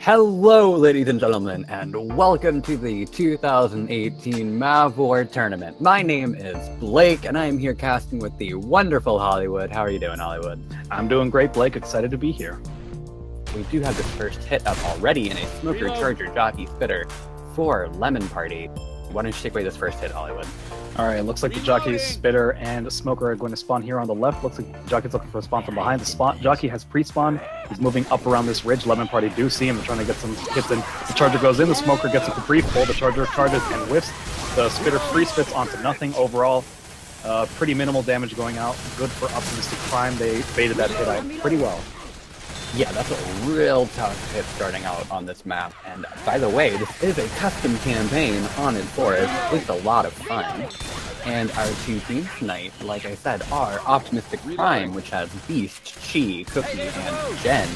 Hello, ladies and gentlemen, and welcome to the 2018 MavWar tournament. My name is Blake, and I am here casting with the wonderful Hollywood. How are you doing, Hollywood? I'm doing great, Blake. Excited to be here. We do have this first hit up already in a Smoker Charger Jockey Spitter for Lemon Party. Why don't you take away this first hit, Hollywood? All right, looks like the Jockey, Spitter, and Smoker are going to spawn here on the left. Looks like the Jockey's looking for a spawn from behind. The Jockey has pre-spawned. He's moving up around this ridge. Lemon Party do see him. They're trying to get some hits in. The Charger goes in. The Smoker gets a brief pull. The Charger charges and whiffs. The Spitter free spits onto nothing overall. Pretty minimal damage going out. Good for Optimistic Prime. They baited that hit out pretty well. Yeah, that's a real tough hit starting out on this map. And by the way, this is a custom campaign, Haunted Forest. It's a lot of fun. And our two teams tonight, like I said, are Optimistic Prime, which has Beast, Chi, Cookie, and Jen,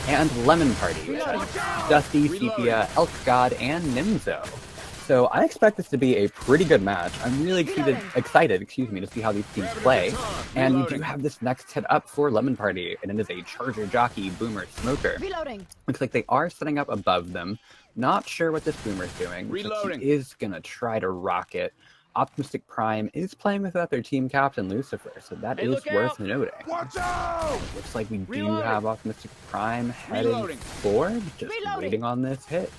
and Lemon Party, which has Dusty, Sepia, Elk God, and Nimzo. So I expect this to be a pretty good match. I'm really excited, to see how these teams play. And we do have this next hit up for Lemon Party, and it is a Charger Jockey Boomer Smoker. Reloading. Looks like they are setting up above them. Not sure what this Boomer's doing. Reloading. He is gonna try to rock it. Optimistic Prime is playing without their team captain Lucifer, so that is worth noting. Watch out! Looks like we do have Optimistic Prime heading forward, just waiting on this hit.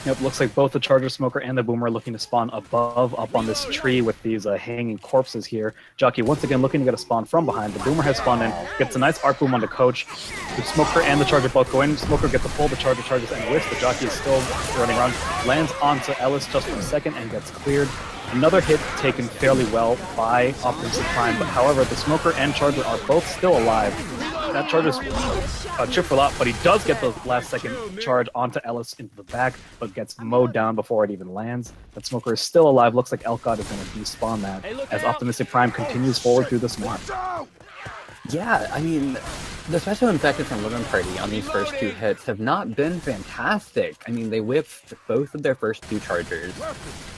Yep, looks like both the Charger Smoker and the Boomer are looking to spawn above, up on this tree with these hanging corpses here. Jockey once again looking to get a spawn from behind. The Boomer has spawned in, gets a nice arc boom on the Coach. The Smoker and the Charger both go in. Smoker gets a pull, the Charger charges and whiffs. The Jockey is still running around, lands onto Ellis just for a second and gets cleared. Another hit taken fairly well by Optimistic Prime, but however, the Smoker and Charger are both still alive. That Charger's chip for a lot, but he does get the last second charge onto Ellis into the back, but gets mowed down before it even lands. That Smoker is still alive. Looks like Elk God is going to despawn that as Optimistic Prime continues forward through this map. Yeah, I mean, the special infected from Lemon Party on these first two hits have not been fantastic. I mean, they whiffed both of their first two Chargers,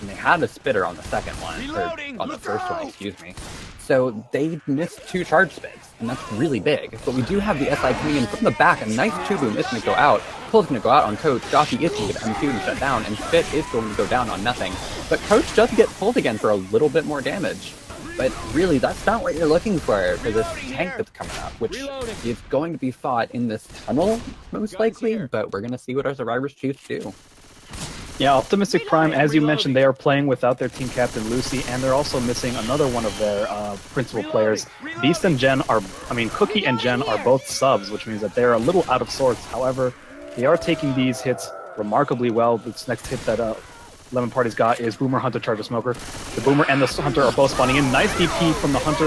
and they had a Spitter on the second one, or on the first one, excuse me. So they missed two charge spits, and that's really big. But we do have the SI coming in from the back. A nice 2-boom is going to go out. Pull's going to go out on Coach. Jockey is going to get M2 and shut down, and Spit is going to go down on nothing. But Coach does get pulled again for a little bit more damage. But really, that's not what you're looking for this tank that's coming up, which is going to be fought in this tunnel, most likely, but we're going to see what our survivors choose to do. Yeah, Optimistic Prime, as you mentioned, they are playing without their team captain, Lucy, and they're also missing another one of their principal players. Beast and Jen are, Cookie and Jen are both subs, which means that they're a little out of sorts. However, they are taking these hits remarkably well. This next hit that Lemon Party's got is Boomer, Hunter, Charger, Smoker. The Boomer and the Hunter are both spawning in. Nice DP from the Hunter.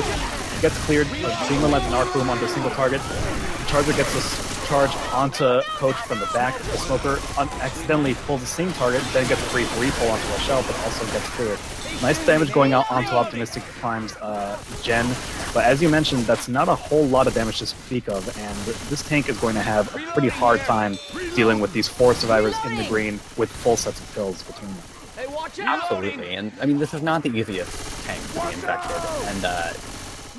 Gets cleared. Boomer lands an arc boom onto a single target. The Charger gets this charge onto Coach from the back. The Smoker accidentally pulls the same target, then gets a brief repull onto a shell, but also gets cleared. Nice damage going out onto Optimistic Prime's Jen, but as you mentioned, that's not a whole lot of damage to speak of, and this tank is going to have a pretty hard time dealing with these 4 survivors in the green with full sets of kills between them. Absolutely, and I mean, this is not the easiest tank to be infected, and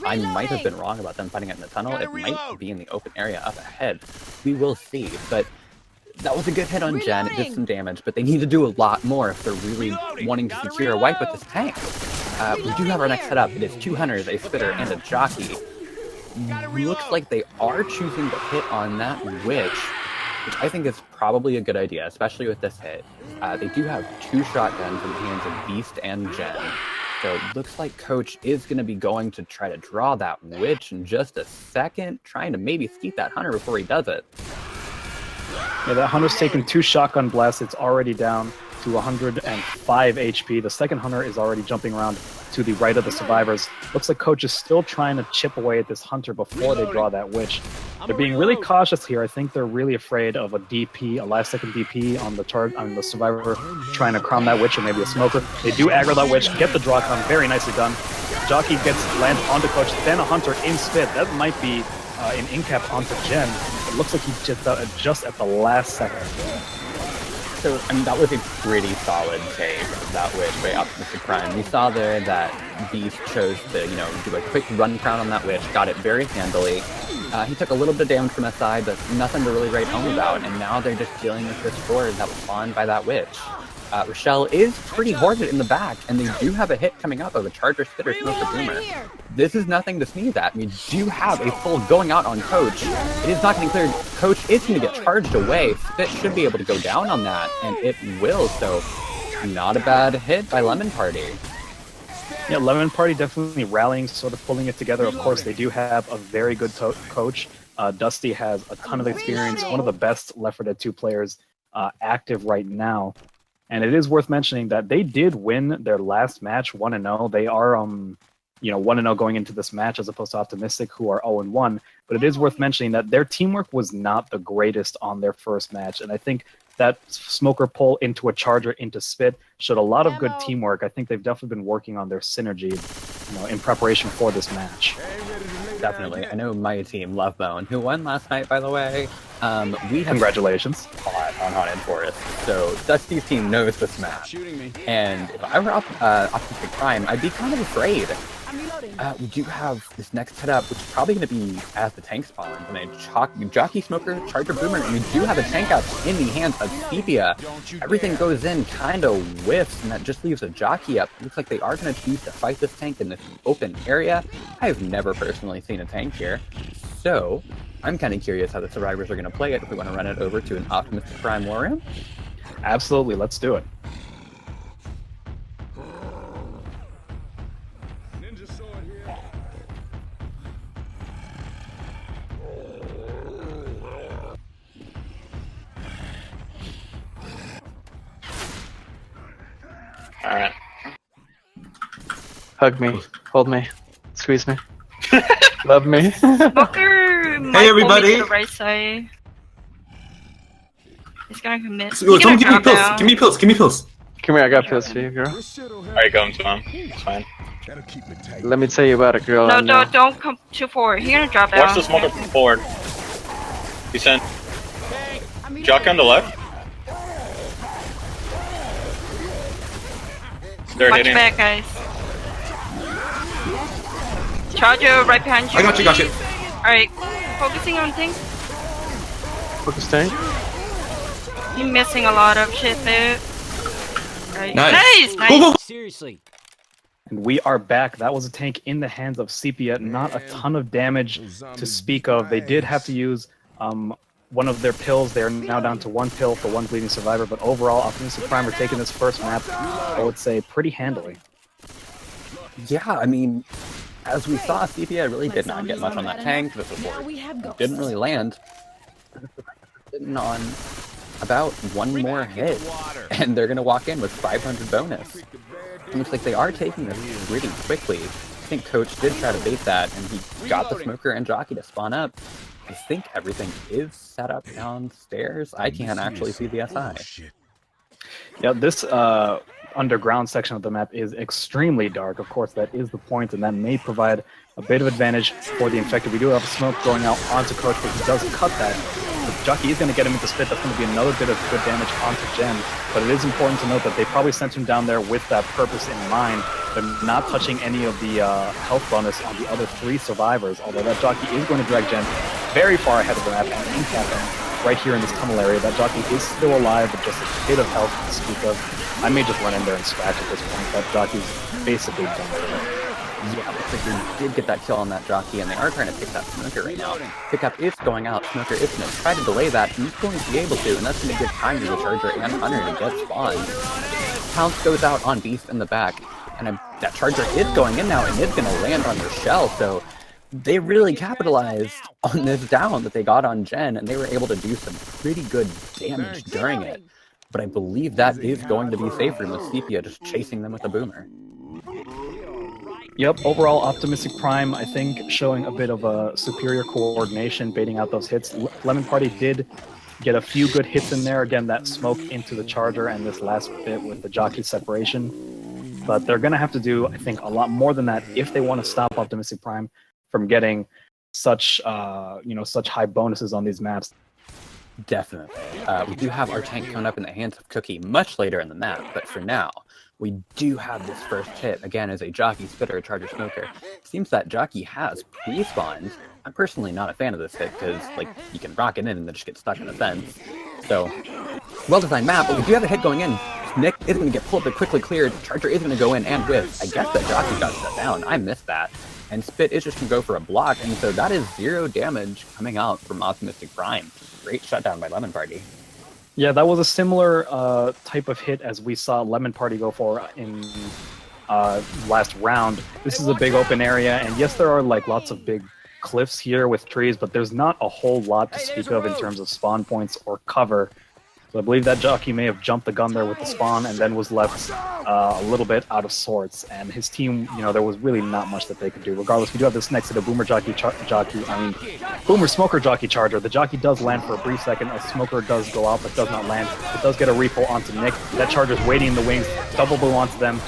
I might have been wrong about them fighting it in the tunnel. It might be in the open area up ahead. We will see, but that was a good hit on Jen. It did some damage, but they need to do a lot more if they're really wanting to secure a wipe with this tank. We do have our next setup. It is 2 Hunters, a Spitter, and a Jockey. Looks like they are choosing to hit on that Witch, which I think is probably a good idea, especially with this hit. They do have 2 shotguns in the hands of Beast and Jen. So it looks like Coach is going to be going to try to draw that Witch in just a second, trying to maybe skeet that Hunter before he does it. Yeah, that Hunter's taken 2 shotgun blasts. It's already down to 105 HP. The second Hunter is already jumping around to the right of the survivors. Looks like Coach is still trying to chip away at this Hunter before they draw that Witch. They're being really cautious here. I think they're really afraid of a DP, a last-second DP on the survivor trying to crown that Witch or maybe a Smoker. They do aggro that Witch, get the draw con, very nicely done. Jockey lands onto Coach, then a Hunter in Spit. That might be an in-cap onto Jen. It looks like he chipped out just at the last second. So, I mean, that was a pretty solid save of that Witch by Optimistic Prime. We saw there that Beast chose to, do a quick run crown on that Witch, got it very handily. He took a little bit of damage from SI, but nothing to really write home about, and now they're just dealing with this sword that was spawned by that witch. Rochelle is pretty hoarded in the back, and they do have a hit coming up of a Charger, Spitter, Smoker, Boomer. This is nothing to sneeze at. We do have a full going out on Coach. It is not getting cleared. Coach is going to get charged away. Spit should be able to go down on that, and it will, so not a bad hit by Lemon Party. Yeah, Lemon Party definitely rallying, sort of pulling it together. Of course, they do have a very good coach. Dusty has a ton of experience, one of the best Left 4 Dead 2 players active right now. And it is worth mentioning that they did win their last match 1-0. They are, 1-0 going into this match as opposed to Optimistic, who are 0-1. But it is worth mentioning that their teamwork was not the greatest on their first match. And I think that Smoker pull into a Charger into Spit showed a lot of good teamwork. I think they've definitely been working on their synergy, in preparation for this match. Definitely. I know my team, Lovebone, who won last night, by the way. We have Congratulations. On Haunted Forest. So Dusty's team knows this map. And if I were Optimistic Prime, I'd be kind of afraid. We do have this next setup, which is probably going to be as the tank spawns, and a Jockey, Smoker, Charger, Boomer, and we do have a tank up in the hands of Sepia. Everything goes in, kind of whiffs, and that just leaves a Jockey up. It looks like they are going to choose to fight this tank in this open area. I've never personally seen a tank here, so I'm kind of curious how the survivors are going to play it if we want to run it over to an Optimistic Prime War Room. Absolutely, let's do it. Alright. Hug me, hold me, squeeze me, love me. Smoker might everybody. pull me to the right side. He's gonna commit. So, someone give me pills. Give me pills. Give me pills. Come here, I got pills for you, girl. Alright, going to him. It's fine. Let me tell you about it, girl. No, don't come too forward. He's gonna drop down. Watch the smoker from forward. He sent Jock on the left. They're Watch hitting. back, guys. Charger right behind you. I got you. Got you. Alright, focusing on things. Focus tank. You're missing a lot of shit there. Right. Nice. Nice. Go, go, go. Seriously. And we are back. That was a tank in the hands of Sepia. Not a ton of damage to speak of. They did have to use one of their pills. They are now down to one pill for one bleeding survivor. But overall, Optimistic Prime are taking this first map, I would say, pretty handily. Yeah, I mean, as we saw, Sepia really did not get much on that tank. This didn't really land. Sitting on about one more hit, and they're going to walk in with 500 bonus. It looks like they are taking this pretty quickly. I think Coach did try to bait that, and he got the Smoker and Jockey to spawn up. I think everything is set up downstairs. I can't actually see the SI. Yeah, this underground section of the map is extremely dark. Of course, that is the point, and that may provide a bit of advantage for the Infected. We do have smoke going out onto Coach, but he does cut that. The Jockey is going to get him into Spit. That's going to be another bit of good damage onto Jen. But it is important to note that they probably sent him down there with that purpose in mind. They're not touching any of the health bonus on the other 3 survivors, although that Jockey is going to drag Jen very far ahead of the map and in capping right here in this tunnel area. That Jockey is still alive with just a bit of health to speak of. I may just run in there and scratch at this point. That Jockey's basically done for it. Yeah, looks like they did get that kill on that Jockey, and they are trying to pick that Smoker right now. Pickup is going out. Smoker is going to try to delay that. He's going to be able to, and that's going to give time to the Charger and Hunter to get spawned. Pounce goes out on Beast in the back, and that Charger is going in now, and it's going to land on Rochelle, so they really capitalized on this down that they got on Jen, and they were able to do some pretty good damage during it. But I believe that is going to be safer with Sepia just chasing them with a Boomer. Yep, overall, Optimistic Prime, I think, showing a bit of a superior coordination, baiting out those hits. Lemon Party did get a few good hits in there. Again, that smoke into the Charger and this last bit with the Jockey separation. But they're going to have to do, I think, a lot more than that if they want to stop Optimistic Prime from getting such, such high bonuses on these maps. Definitely. We do have our tank coming up in the hands of Cookie much later in the map, but for now, we do have this first hit, again, as a Jockey, Spitter, Charger, Smoker. It seems that Jockey has pre-spawned I'm personally not a fan of this hit because, like, you can rock it in and then just get stuck in the fence. So, well-designed map, but we do have a hit going in. Nick is going to get pulled but quickly cleared. Charger is going to go in and whiff. I guess that Jockey got shut down. I missed that. And Spit is just going to go for a block, and so that is 0 damage coming out from Optimistic Prime. Great shutdown by Lemon Party. Yeah, that was a similar type of hit as we saw Lemon Party go for in last round. This is a big open area, and yes, there are like lots of big cliffs here with trees, but there's not a whole lot to speak of in terms of spawn points or cover. So I believe that Jockey may have jumped the gun there with the spawn and then was left a little bit out of sorts. And his team, you know, there was really not much that they could do. Regardless, we do have this next to the Boomer Boomer Smoker Jockey Charger. The Jockey does land for a brief second. A Smoker does go out, but does not land. It does get a repull onto Nick. That Charger's waiting in the wings. Double blue onto them.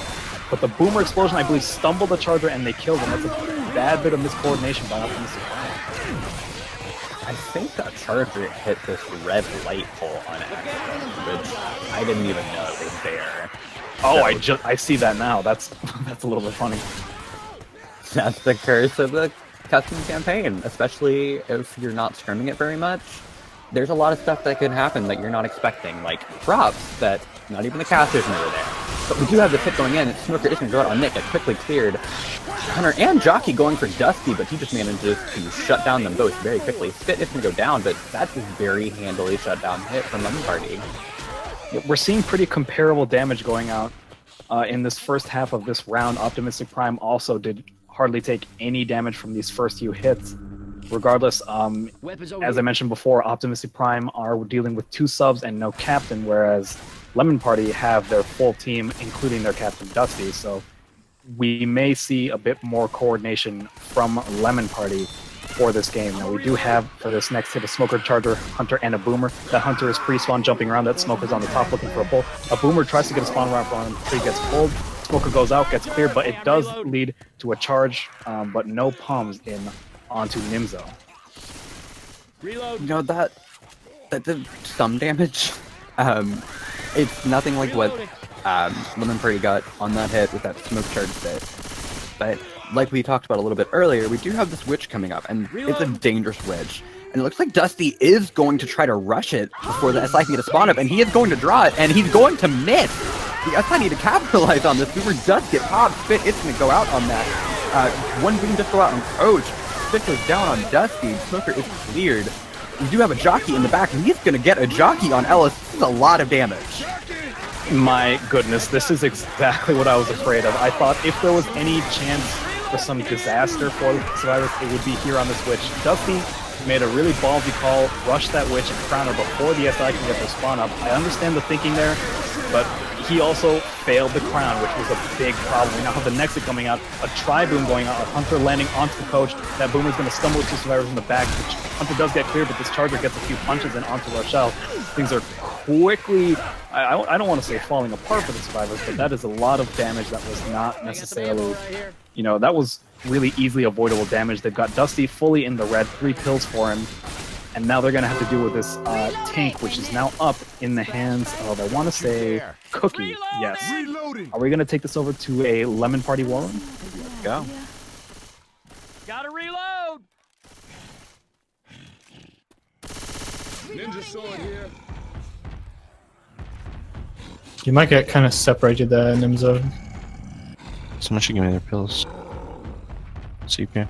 But the Boomer Explosion, I believe, stumbled the Charger and they killed him. That's a bad bit of miscoordination by Optimistic Prime. I think that Charger hit this red light pole on accident, which I didn't even know it was there. Oh, so, I see that now. That's a little bit funny. That's the curse of the custom campaign, especially if you're not scrimming it very much. There's a lot of stuff that could happen that you're not expecting, like props that not even the casters know are there. But we do have the hit going in. Smoker is going to go out on Nick. It's quickly cleared. Hunter and Jockey going for Dusty, but he just manages to shut down them both very quickly. Spit is going to go down, but that's a very handily shut down hit from Lemon Party. We're seeing pretty comparable damage going out in this first half of this round. Optimistic Prime also did hardly take any damage from these first few hits. Regardless, as I mentioned before, Optimistic Prime are dealing with 2 subs and no captain, whereas Lemon Party have their full team, including their captain Dusty. So we may see a bit more coordination from Lemon Party for this game. Now we do have for this next hit a Smoker, Charger, Hunter, and a Boomer. That Hunter is pre-spawn jumping around. That Smoker's on the top looking for a pull. A Boomer tries to get a spawn around for him. He gets pulled. Smoker goes out, gets cleared, but it does lead to a charge, but no pums in onto Nimzo. Reload. You know, that did some damage. It's nothing like what Lemon Party got on that hit with that smoke charge bit. But like we talked about a little bit earlier, we do have this witch coming up, and it's a dangerous witch. And it looks like Dusty is going to try to rush it before the SI can get a spawn up, and he is going to draw it, and he's going to miss. The SI need to capitalize on this. Boomer does get popped. Spit is going to go out on that. One beam just go out on Coach. Spit goes down on Dusty. Smoker is cleared. We do have a Jockey in the back, and he's going to get a Jockey on Ellis. This is a lot of damage. My goodness, this is exactly what I was afraid of. I thought if there was any chance for some disaster for the survivors, it would be here on this witch. Dusty made a really ballsy call, rushed that witch and crown her before the SI can get their spawn up. I understand the thinking there, but he also failed the crown, which was a big problem. We now have the Nexus coming out, a tri-boom going out, a Hunter landing onto the Coach. That Boomer's going to stumble with 2 survivors in the back. Hunter does get cleared, but this Charger gets a few punches and onto Rochelle. Things are quickly, I don't want to say falling apart for the survivors, but that is a lot of damage that was not necessarily, you know, that was really easily avoidable damage. They've got Dusty fully in the red, 3 kills for him. And now they're going to have to deal with this tank, which is now up in the hands of, I want to say, Cookie. Yes. Are we going to take this over to a Lemon Party war room? Let's go. Gotta reload! Ninja sword here. You might get kind of separated there, Nimzo. Someone should give me their pills. CP.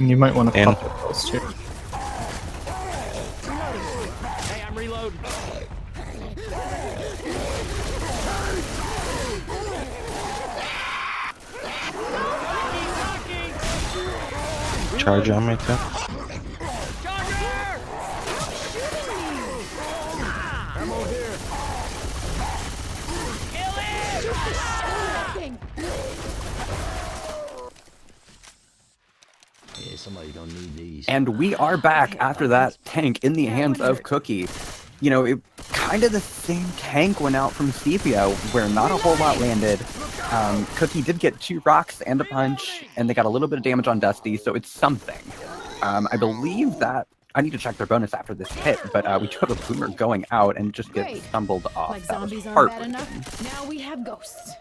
And you might want to pop your pills too. Hey, I'm reloading. Charge on me too. And we are back after that tank in the hands of Cookie. You know, kind of the same tank went out from Sepia, where not a whole lot landed. Cookie did get 2 rocks and a punch, and they got a little bit of damage on Dusty, so it's something. I believe that, I need to check their bonus after this hit, but we do have a Boomer going out and just get stumbled off. Like that was zombies aren't bad heartbreaking. enough. Now we have ghosts.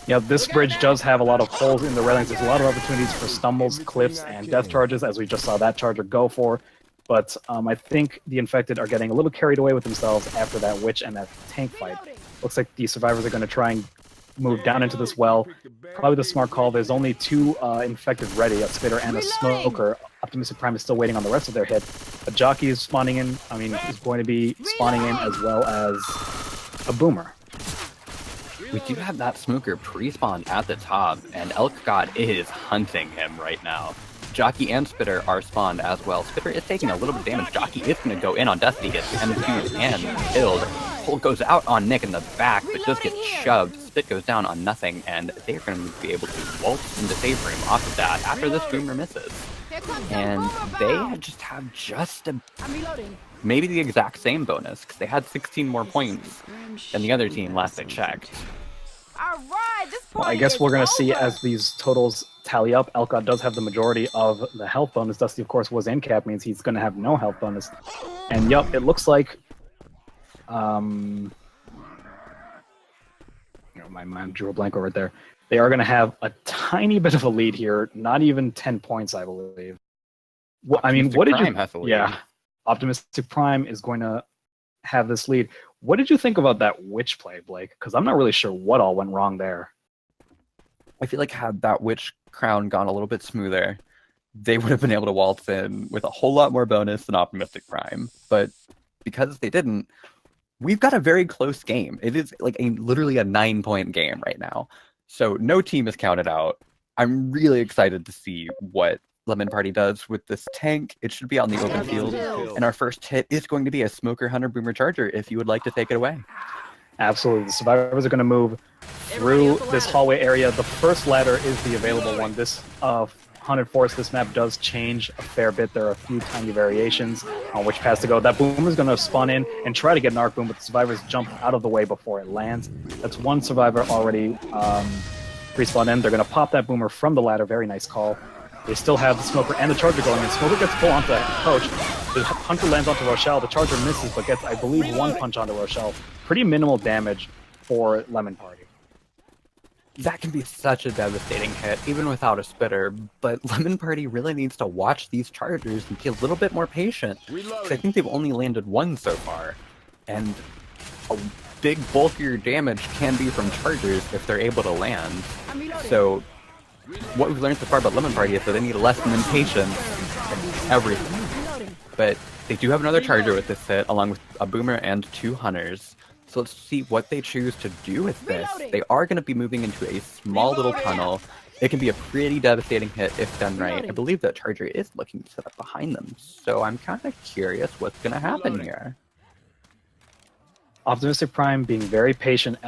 Yeah, this bridge does have a lot of holes in the railings. There's a lot of opportunities for stumbles, cliffs, and death charges, as we just saw that charger go for. But I think the infected are getting a little carried away with themselves after that witch and that tank fight. Looks like the survivors are going to try and move down into this well. Probably the smart call. There's only 2 infected ready, a spitter and a smoker. Optimistic Prime is still waiting on the rest of their hit. A jockey is spawning in. I mean, he's going to be spawning in as well as a boomer. We do have that smoker pre-spawned at the top, and Elk God is hunting him right now. Jockey and Spitter are spawned as well. Spitter is taking a little bit of damage. Jockey is going to go in on Dusty, gets M2 and killed. Pull goes out on Nick in the back, but just gets shoved. Spit goes down on nothing, and they're going to be able to waltz into save frame off of that after this boomer misses. And they just have just a... maybe the exact same bonus, because they had 16 more points than the other team last I checked. Well, I guess we're going to see as these totals tally up. Elcott does have the majority of the health bonus. Dusty, of course, was in cap, means he's going to have no health bonus. And yup, it looks like... my mind drew a blank over there. They are going to have a tiny bit of a lead here. Not even 10 points, I believe. Well, I mean, what did you... Yeah, Optimistic Prime is going to have this lead. What did you think about that witch play, Blake? Because I'm not really sure what all went wrong there. I feel like had that witch crown gone a little bit smoother, they would have been able to waltz in with a whole lot more bonus than Optimistic Prime. But because they didn't, we've got a very close game. It is like literally a 9-point game right now. So no team is counted out. I'm really excited to see what Lemon Party does with this tank. It should be out in the open field. And our first hit is going to be a Smoker Hunter Boomer Charger, if you would like to take it away. Absolutely. The survivors are going to move through this hallway area. The first ladder is the available one. This Haunted Forest, this map does change a fair bit. There are a few tiny variations on which paths to go. That Boomer is going to spawn in and try to get an Arc Boom, but the survivors jump out of the way before it lands. That's one survivor already respawned in. They're going to pop that Boomer from the ladder. Very nice call. They still have the Smoker and the Charger going in. Smoker gets full onto Coach. The Hunter lands onto Rochelle. The Charger misses, but gets, I believe, 1 punch onto Rochelle. Pretty minimal damage for Lemon Party. That can be such a devastating hit, even without a spitter, but Lemon Party really needs to watch these Chargers and be a little bit more patient, because I think they've only landed 1 so far, and a big bulkier damage can be from Chargers if they're able to land. So what we've learned so far about Lemon Party is that they need less than patience in everything. But they do have another Charger with this hit, along with a Boomer and 2 Hunters. So let's see what they choose to do with this. They are going to be moving into a small little tunnel. It can be a pretty devastating hit if done right. I believe that Charger is looking to set up behind them. So I'm kind of curious what's going to happen here. Optimistic Prime being very patient.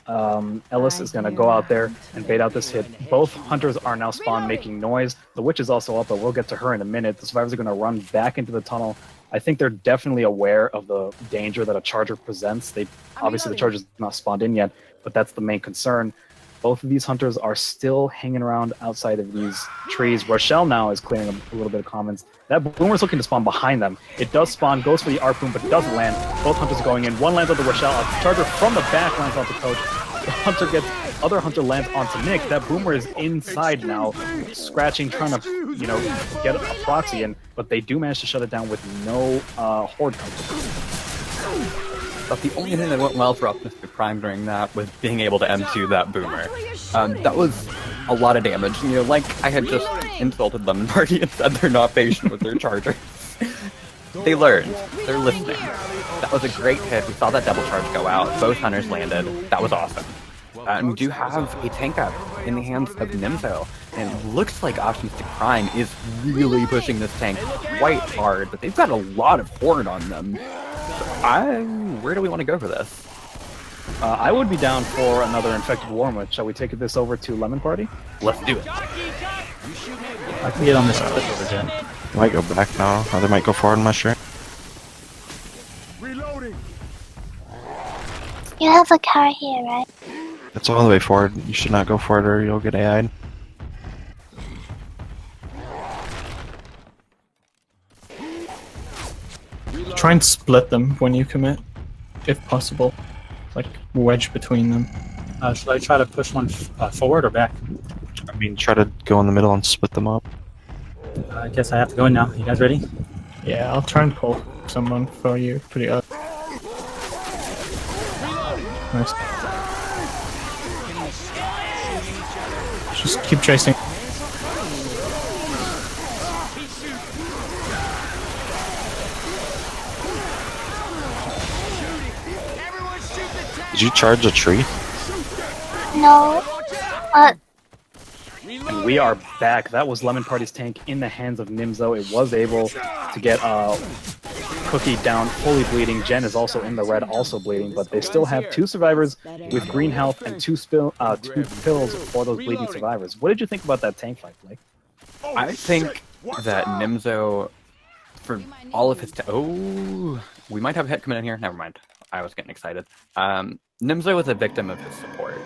Ellis is going to go out there and bait out this hit. Both Hunters are now spawned making noise. The Witch is also up, but we'll get to her in a minute. The survivors are going to run back into the tunnel. I think they're definitely aware of the danger that a Charger presents. Obviously the Charger's not spawned in yet, but that's the main concern. Both of these Hunters are still hanging around outside of these trees. Rochelle now is clearing a little bit of commons. That Boomer's looking to spawn behind them. It does spawn, goes for the Arc Boom, but doesn't land. Both Hunters are going in. One lands onto Rochelle. A Charger from the back lands onto Coach. The other Hunter lands onto Nick. That Boomer is inside now, scratching, trying to, get a proxy in, but they do manage to shut it down with no Horde counter. But the only thing that went well for Optimistic Prime during that was being able to M2 that Boomer. That was a lot of damage. Like I had just insulted Lemon Party and said they're not patient with their Chargers. They learned. They're listening. That was a great hit. We saw that double charge go out. Both Hunters landed. That was awesome. And we do have a tank up in the hands of Nimzo. And it looks like Optimistic Prime is really pushing this tank quite hard, but they've got a lot of Horde on them. So where do we want to go for this? I would be down for another Infected Wormwood. Shall we take this over to Lemon Party? Let's do it. I can get on this clip over Jen. Might go back now, or they might go forward, I'm not sure. Reloading. You have a car here, right? It's all the way forward. You should not go forward or you'll get AI'd. Try and split them when you commit, if possible. Like, wedge between them. Should I try to push one forward or back? I mean, try to go in the middle and split them up. I guess I have to go in now. You guys ready? Yeah, I'll try and pull someone for you. Pretty up. Nice. Just keep chasing. Did you charge a tree? No. And we are back. That was Lemon Party's tank in the hands of Nimzo. It was able to get Cookie down, fully bleeding. Jen is also in the red, also bleeding, but they still have 2 survivors with green health and 2 pills for those bleeding survivors. What did you think about that tank fight, Blake? I think that Nimzo, for all of his... we might have a hit coming in here. Never mind. I was getting excited. Nimzo was a victim of his support.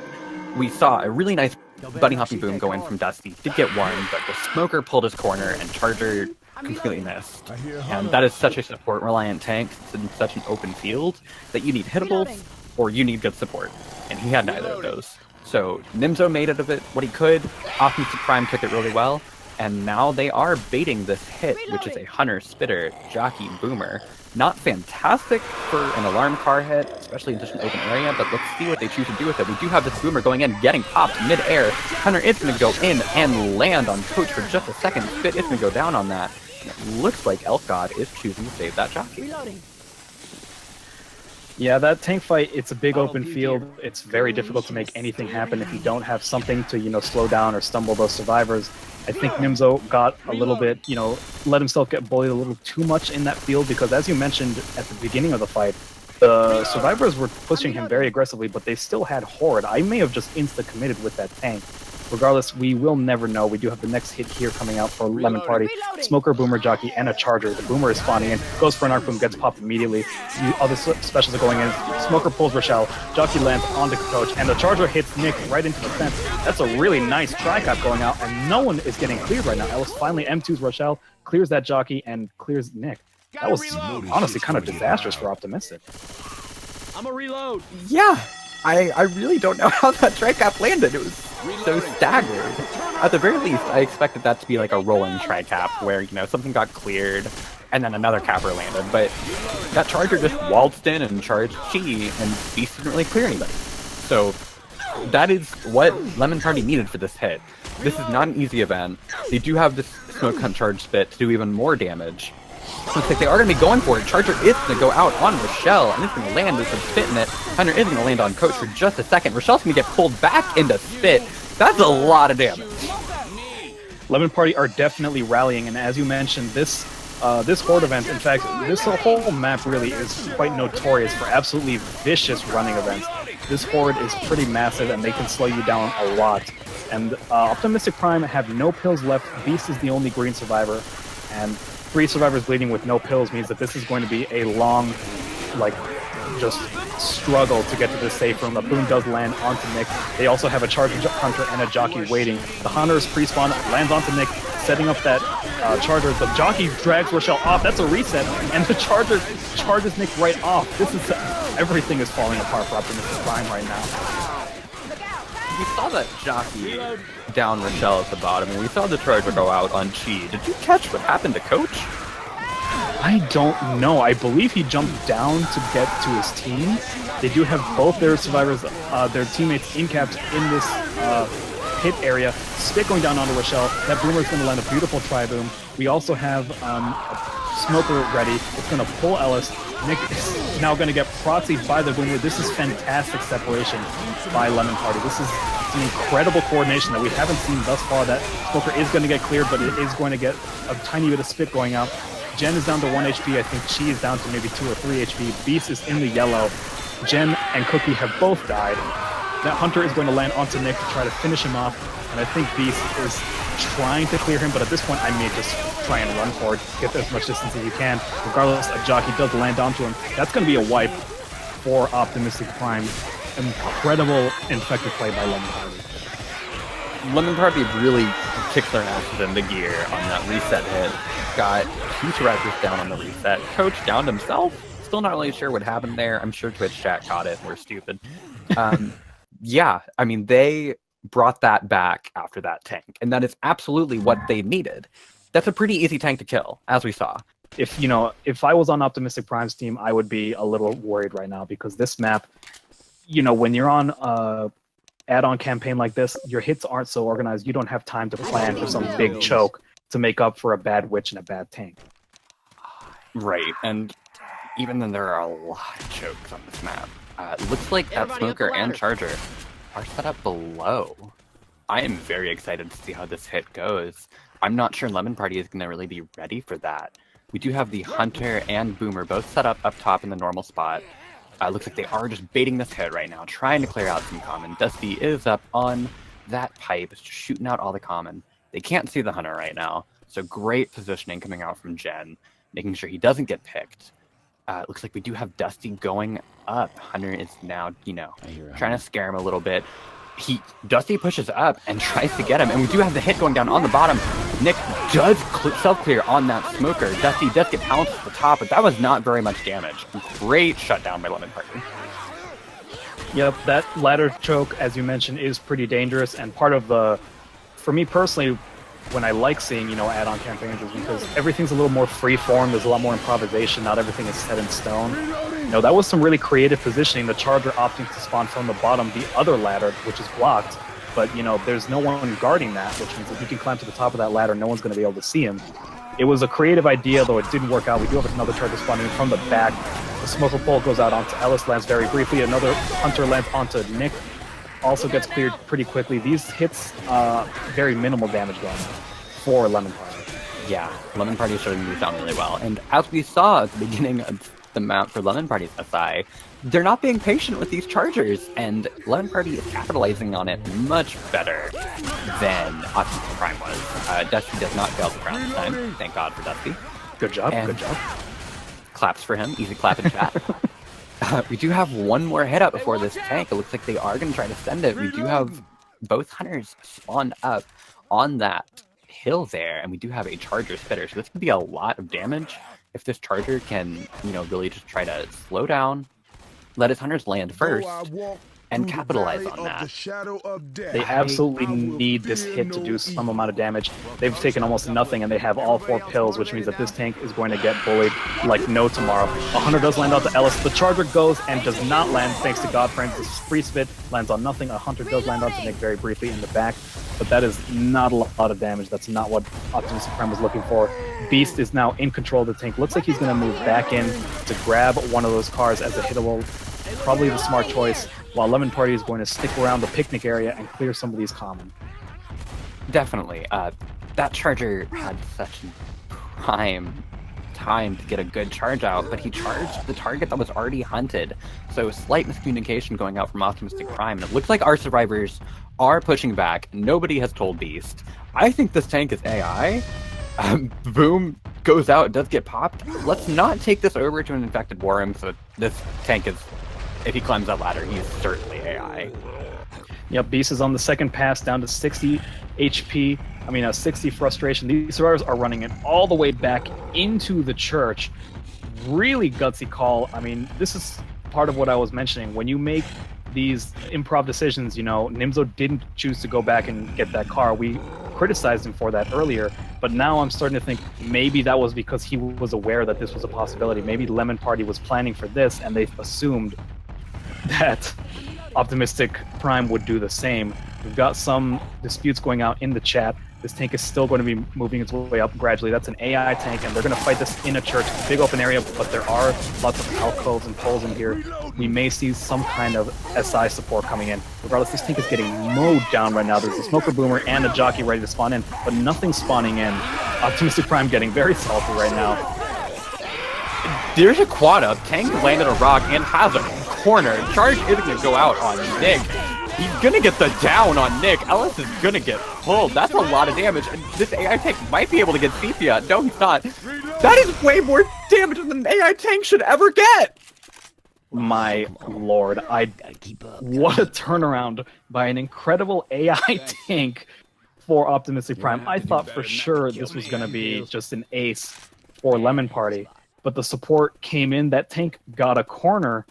We saw a really nice bunny hopping boom go in from Dusty. Did get one, but the smoker pulled his corner and Charger completely missed. And that is such a support-reliant tank in such an open field that you need hittables or you need good support. And he had neither of those. So Nimzo made it of it what he could. Optimistic Prime took it really well. And now they are baiting this hit, which is a Hunter, Spitter, Jockey, Boomer. Not fantastic for an alarm car hit, especially in such an open area, but let's see what they choose to do with it. We do have this Boomer going in, getting popped mid-air. Hunter is going to go in and land on Coach for just a second. Spit is going to go down on that. And it looks like Elk God is choosing to save that Jockey. Yeah, that tank fight, it's a big open field. It's very difficult to make anything happen if you don't have something to, slow down or stumble those survivors. I think Nimzo got a little bit, let himself get bullied a little too much in that field because, as you mentioned at the beginning of the fight, the survivors were pushing him very aggressively, but they still had Horde. I may have just insta-committed with that tank. Regardless, we will never know. We do have the next hit here coming out for Lemon Party. Smoker, Boomer, Jockey, and a Charger. The Boomer is spawning in, goes for an arc boom, gets popped immediately. The other specials are going in. Smoker pulls Rochelle. Jockey lands on the Coach, and the Charger hits Nick right into the fence. That's a really nice tri-cap going out, and no one is getting cleared right now. Ellis finally M2's Rochelle, clears that Jockey, and clears Nick. That was honestly kind of disastrous for Optimistic. I'm a reload. Yeah, I really don't know how that tri-cap landed. It was so staggered. At the very least, I expected that to be like a rolling tri-cap where, something got cleared and then another capper landed. But that Charger just waltzed in and charged Chi, and Beast didn't really clear anybody. So that is what Lemon Party needed for this hit. This is not an easy event. They do have this Smoke Hunt Charge Spit to do even more damage. Looks like they are going to be going for it. Charger is going to go out on Rochelle, and it's going to land with some Spit in it. Hunter is going to land on Coach for just a second. Rochelle's going to get pulled back into Spit. That's a lot of damage. Lemon Party are definitely rallying, and as you mentioned, this Horde event, in fact, this whole map really is quite notorious for absolutely vicious running events. This Horde is pretty massive, and they can slow you down a lot. And Optimistic Prime have no pills left. Beast is the only green survivor, and 3 survivors bleeding with no pills means that this is going to be a long, just struggle to get to this safe room. A boom does land onto Nick. They also have a Charger Hunter and a Jockey waiting. The Hunter is pre-spawn, lands onto Nick, setting up that Charger. The Jockey drags Rochelle off. That's a reset, and the Charger charges Nick right off. This is everything is falling apart for Optimistic Prime right now. We saw that Jockey down Rochelle at the bottom, and we saw the Charger go out on Chi. Did you catch what happened to Coach? I don't know. I believe he jumped down to get to his team. They do have both their survivors, their teammates in-capped in this hit area. Spit going down onto Rochelle. That Boomer is going to land a beautiful tri-boom. We also have a Smoker ready. It's going to pull Ellis. Nick is now going to get proxied by the Boomer. This is fantastic separation by Lemon Party. This is an incredible coordination that we haven't seen thus far. That Smoker is going to get cleared, but it is going to get a tiny bit of spit going out. Jen is down to 1 HP. I think Chi is down to maybe 2 or 3 HP. Beast is in the yellow. Jen and Cookie have both died. That Hunter is going to land onto Nick to try to finish him off. And I think Beast is trying to clear him, but at this point I may just try and run for it, get as much distance as you can. Regardless, a Jockey does land onto him. That's going to be a wipe for Optimistic Prime. Incredible infected play by Lemon Party. Lemon Party really kicked their asses into gear on that reset hit. Got 2 survivors down on the reset. Coach downed himself. Still not really sure what happened there. I'm sure Twitch chat caught it. We're stupid. Yeah, I mean, they brought that back after that tank, and that is absolutely what they needed. That's a pretty easy tank to kill, as we saw. If I was on Optimistic Prime's team, I would be a little worried right now because this map, when you're on a add-on campaign like this, your hits aren't so organized. You don't have time to plan for some big choke to make up for a bad witch and a bad tank. Right, and even then there are a lot of chokes on this map. It looks like that Smoker and Charger are set up below. I am very excited to see how this hit goes. I'm not sure Lemon Party is going to really be ready for that. We do have the Hunter and Boomer both set up top in the normal spot. Looks like they are just baiting this hit right now, trying to clear out some common. Dusty is up on that pipe, just shooting out all the common. They can't see the Hunter right now, so great positioning coming out from Jen, making sure he doesn't get picked. It looks like we do have Dusty going up. Hunter is now, trying to scare him a little bit. Dusty pushes up and tries to get him, and we do have the hit going down on the bottom. Nick does self-clear on that Smoker. Dusty does get pounced at the top, but that was not very much damage. Great shutdown by Lemon Party. Yep, that ladder choke, as you mentioned, is pretty dangerous, and part of for me personally, when I like seeing, add-on campaigns is because everything's a little more free-form, there's a lot more improvisation, not everything is set in stone. That was some really creative positioning, the Charger opting to spawn from the bottom, the other ladder, which is blocked, but, there's no one guarding that, which means if he can climb to the top of that ladder, no one's going to be able to see him. It was a creative idea, though it didn't work out. We do have another Charger spawning from the back. The Smoker pole goes out onto Ellis, lands very briefly. Another Hunter lands onto Nick, also gets cleared pretty quickly. These hits, very minimal damage going for Lemon Party. Yeah, Lemon Party is showing these down really well. And as we saw at the beginning of the map for Lemon Party's SI, they're not being patient with these Chargers, and Lemon Party is capitalizing on it much better than Optimus Prime was. Dusty does not fail the crown this time. Thank God for Dusty. Good job, and good job. Claps for him. Easy clap in chat. We do have one more hit up before this tank. It looks like they are going to try to send it. We do have both Hunters spawned up on that hill there, and we do have a Charger spitter, so this could be a lot of damage if this Charger can, really just try to slow down, let his Hunters land first, and capitalize on that. They absolutely need this hit to do some amount of damage. They've taken almost nothing, and they have all 4 pills, which means that this tank is going to get bullied like no tomorrow. A Hunter does land onto Ellis. The Charger goes and does not land, thanks to Godfriends. This free spit lands on nothing. A Hunter does land onto Nick very briefly in the back, but that is not a lot of damage. That's not what Optimus Prime was looking for. Beast is now in control of the tank. Looks like he's going to move back in to grab one of those cars as a hittable. Probably the smart choice, while Lemon Party is going to stick around the picnic area and clear some of these common. Definitely. That Charger had such prime time to get a good charge out, but he charged the target that was already hunted. So slight miscommunication going out from Optimistic Prime, and it looks like our survivors are pushing back. Nobody has told Beast. I think this tank is AI. Boom goes out, does get popped. Let's not take this over to an infected war room, so this tank is, if he climbs that ladder, he's certainly AI. Yep, Beast is on the second pass, down to 60 HP. 60 frustration. These survivors are running it all the way back into the church. Really gutsy call. This is part of what I was mentioning. When you make these improv decisions, Nimzo didn't choose to go back and get that car. We criticized him for that earlier, but now I'm starting to think maybe that was because he was aware that this was a possibility. Maybe Lemon Party was planning for this, and they assumed that Optimistic Prime would do the same. We've got some disputes going out in the chat. This tank is still going to be moving its way up gradually. That's an AI tank, and they're going to fight this in a church. Big open area, but there are lots of alcoves and poles in here. We may see some kind of SI support coming in. Regardless, this tank is getting mowed down right now. There's a Smoker Boomer and a Jockey ready to spawn in, but nothing spawning in. Optimistic Prime getting very salty right now. There's a quad up. Tank landed a rock and has a corner. Charge isn't going to go out on Nick. He's gonna get the down on Nick. Ellis is gonna get pulled. That's a lot of damage. And this AI tank might be able to get Sepia. No, he's not. That is way more damage than an AI tank should ever get. My lord, what a turnaround by an incredible AI tank for Optimistic Prime. I thought for sure this was gonna be just an ace for Lemon Party, but the support came in. That tank got a corner.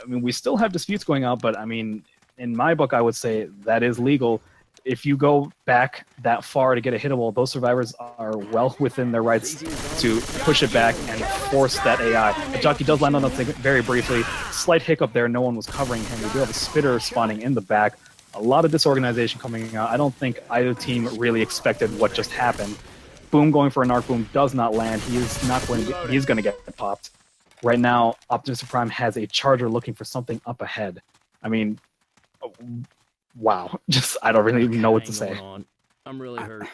We still have disputes going out, but in my book, I would say that is legal. If you go back that far to get a hittable, those survivors are well within their rights to push it back and force that AI. The jockey does land on the thing very briefly. Slight hiccup there. No one was covering him. We do have a spitter spawning in the back. A lot of disorganization coming out. I don't think either team really expected what just happened. Boom going for an arc boom does not land. He is not going to. He's going to get popped. Right now, Optimistic Prime has a charger looking for something up ahead. I mean, wow. Just I don't really know what to say. I'm really hurt.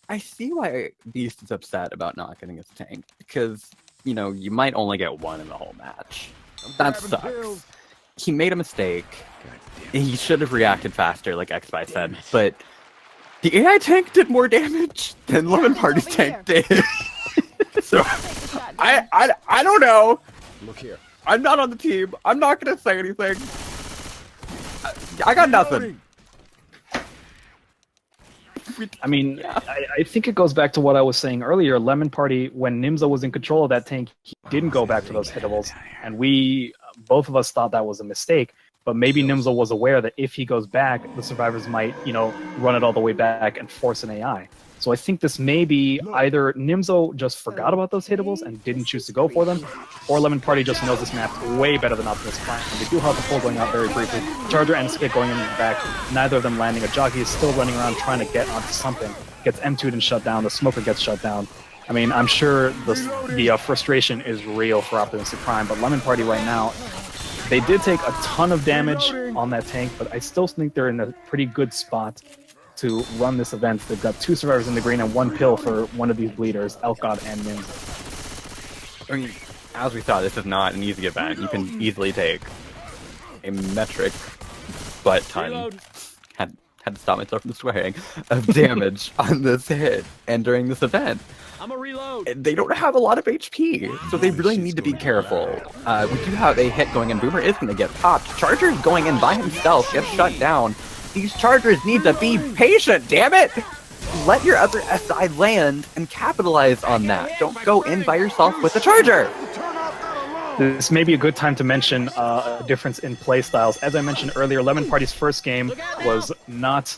I see why Beast is upset about not getting his tank, because, you know, you might only get one in the whole match. That sucks. He made a mistake. He should have reacted faster, like xbye said, but the AI tank did more damage than Lemon Party's tank did. So, I don't know. Look here. I'm not on the team. I'm not gonna say anything. I got nothing. I mean, I think it goes back to what I was saying earlier. Lemon Party, when Nimzo was in control of that tank, he didn't go back to those hittables, and we, both of us thought that was a mistake. But maybe Nimzo was aware that if he goes back, the survivors might, you know, run it all the way back and force an AI. So I think this may be either Nimzo just forgot about those hittables and didn't choose to go for them, or Lemon Party just knows this map way better than Optimus Prime. And they do have the pull going out very briefly. Charger and Spit going in the back, neither of them landing. A jockey is still running around trying to get onto something. Gets M2'd and shut down. The smoker gets shut down. I mean, I'm sure the frustration is real for Optimistic Prime, but Lemon Party right now, they did take a ton of damage on that tank, but I still think they're in a pretty good spot to run this event. They've got 2 survivors in the green and 1 pill for one of these bleeders, Elkgod and Nimzo. I mean, as we saw, this is not an easy event. You can easily take a metric butt ton, had to stop myself from swearing, of damage on this hit and during this event. I'm a reload. They don't have a lot of HP, so they really need to be careful. We do have a hit going in. Boomer is going to get popped. Charger is going in by himself, gets shut down. These Chargers need to be patient, damn it! Let your other SI land and capitalize on that. Don't go in by yourself with a Charger! This may be a good time to mention a difference in play styles. As I mentioned earlier, Lemon Party's first game was not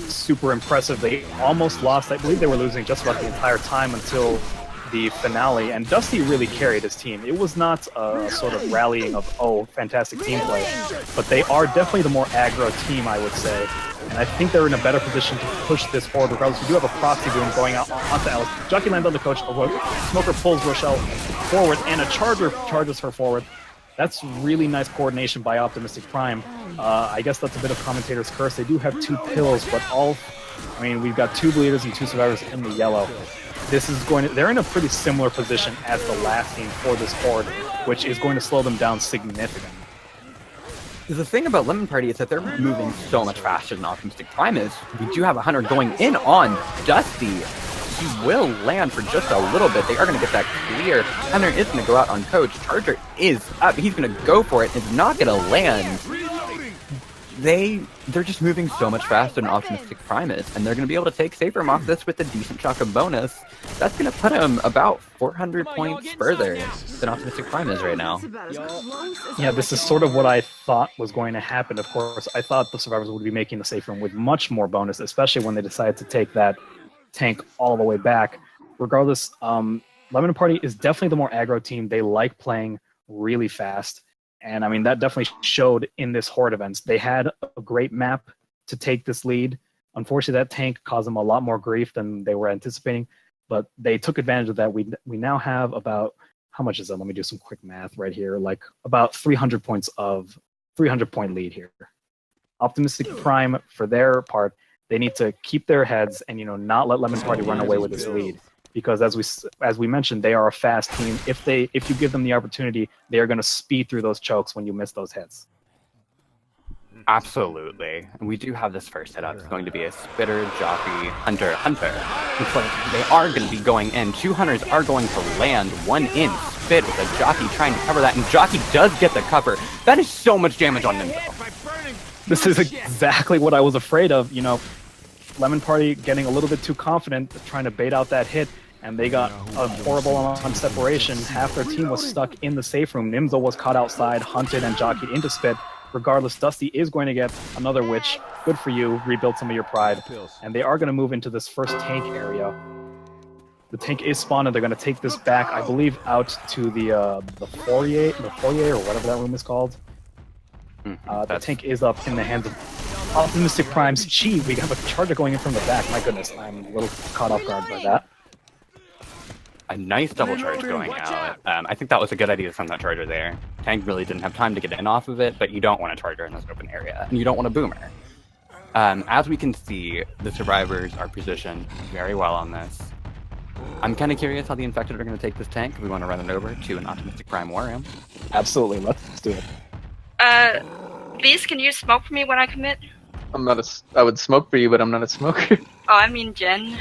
super impressive. They almost lost. I believe they were losing just about the entire time until the finale, and Dusty really carried his team. It was not a sort of rallying of, oh, fantastic team play, but they are definitely the more aggro team, I would say, and I think they're in a better position to push this forward regardless. We do have a Proxy Boom going out onto Alice. Jockey lands on the coach. Smoker pulls Rochelle forward, and a Charger charges her forward. That's really nice coordination by Optimistic Prime. I guess that's a bit of commentator's curse. They do have 2 pills, but we've got 2 bleeders and 2 survivors in the yellow. This is they're in a pretty similar position as the last team for this horde, which is going to slow them down significantly. The thing about Lemon Party is that they're moving so much faster than Optimistic Prime is. We do have a Hunter going in on Dusty. He will land for just a little bit. They are going to get that clear. Hunter is going to go out on Coach. Charger is up. He's going to go for it. It's not going to land. They're just moving so much faster than Optimistic Prime is, and they're going to be able to take Safer off this with a decent chunk of bonus. That's going to put him about 400 points further than Optimistic Prime is right now. Yeah, this is sort of what I thought was going to happen. Of course, I thought the survivors would be making the safe room with much more bonus, especially when they decided to take that tank all the way back. Regardless, Lemon Party is definitely the more aggro team. They like playing really fast. And I mean, that definitely showed in this Horde events. They had a great map to take this lead. Unfortunately, that tank caused them a lot more grief than they were anticipating, but they took advantage of that. We now have about, how much is that? Let me do some quick math right here. Like about 300 point lead here. Optimistic Prime, for their part, they need to keep their heads and, you know, not let Lemon Party run away with this lead. Because as we mentioned, they are a fast team. If you give them the opportunity, they are going to speed through those chokes when you miss those hits. Absolutely. And we do have this first hit up. It's going to be a Spitter, Jockey, Hunter. Looks like they are going to be going in. 2 Hunters are going to land. 1 in. Spit with a Jockey trying to cover that, and Jockey does get the cover. That is so much damage on Nimzo. This is exactly what I was afraid of. You know, Lemon Party getting a little bit too confident, trying to bait out that hit, and they got a horrible amount of separation. Half their team was stuck in the safe room. Nimzo was caught outside, hunted, and jockeyed into Spit. regardless, Dusty is going to get another witch. Good for you. Rebuild some of your pride. And they are going to move into this first tank area. The tank is spawned, and they're going to take this back, I believe, out to the foyer, or whatever that room is called. The tank is up in the hands of Optimistic Prime's Chi. We have a charger going in from the back. My goodness, I'm a little caught off guard by that. A nice double charge going out. I think that was a good idea to send that charger there. Tank really didn't have time to get in off of it, but you don't want a charger in this open area, and you don't want a boomer. As we can see, the survivors are positioned very well on this. I'm kind of curious how the infected are going to take this tank. We want to run it over to an Optimistic Prime War Room. Absolutely, let's do it. Beast, can you smoke for me when I commit? I'm not a. I would smoke for you, but I'm not a smoker. Oh, I mean Jen.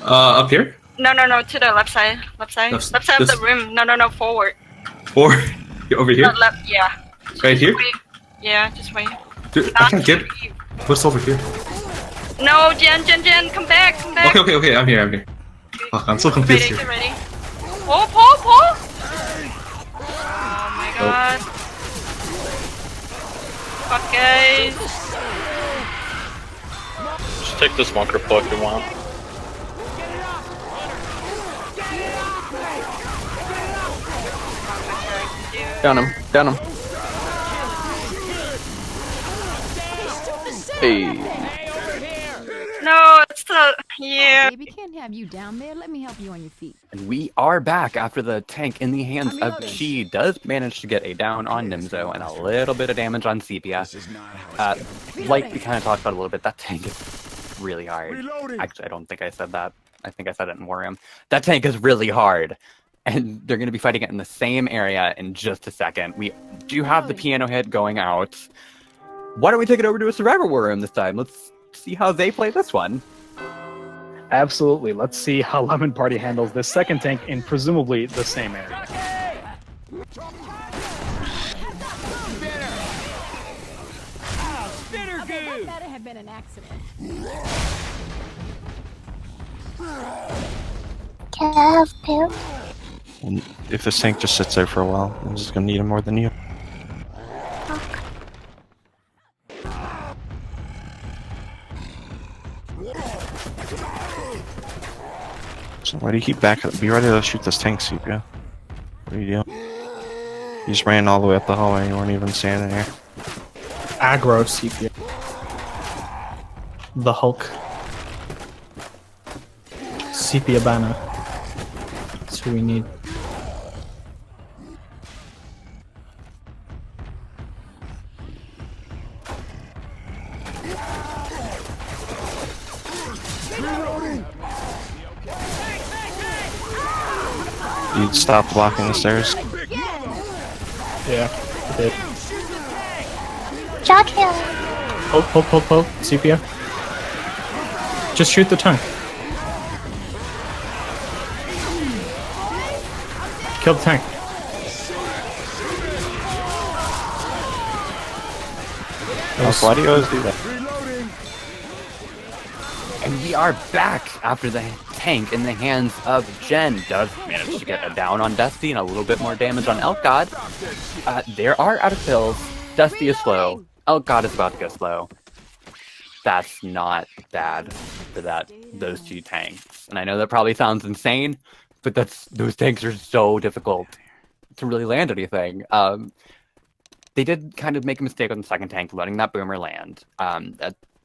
Up here? No, to the left side. Left side of the room. No, forward. Forward? Over here? Left, yeah. Right here? Wait. Yeah, just wait. Dude, I can't get. What's over here? No, Jen, come back. Okay, I'm here. Oh, I'm so confused here. Get ready. Pull! Oh my god. Fuck, guys. Just take this bunker pull if you want. Down him. Hey. No, it's the... Yeah. Baby, can't have you down there. Let me help you on your feet. And we are back after the tank in the hands of Chi does manage to get a down on Nimzo and a little bit of damage on Sepia. Like we kind of talked about a little bit, that tank is really hard. Actually, I don't think I said that. I think I said it in War Room. That tank is really hard. And they're going to be fighting it in the same area in just a second. We do have the piano hit going out. Why don't we take it over to a Survivor War Room this time? Let's see how they play this one. Absolutely. Let's see how Lemon Party handles this second tank in presumably the same area. That better have been an accident. Can I have pills? And if this tank just sits there for a while, I'm just gonna need him more than you. So why do you keep back? Be ready to shoot this tank, Sepia. What are you doing? You just ran all the way up the hallway and you weren't even standing there. Aggro Sepia. The Hulk. Sepia banner. That's who we need. You stopped blocking the stairs. Yeah, I did. Shot him. Pull. Sepia. Just shoot the tank. Kill the tank. Why do you always do that? And we are back after the tank in the hands of Jen. Does manage to get a down on Dusty and a little bit more damage on Elk God. There are out of pills. Dusty is slow. Elk God is about to go slow. That's not bad for those two tanks. And I know that probably sounds insane, but those tanks are so difficult to really land anything. They did kind of make a mistake on the second tank, letting that boomer land.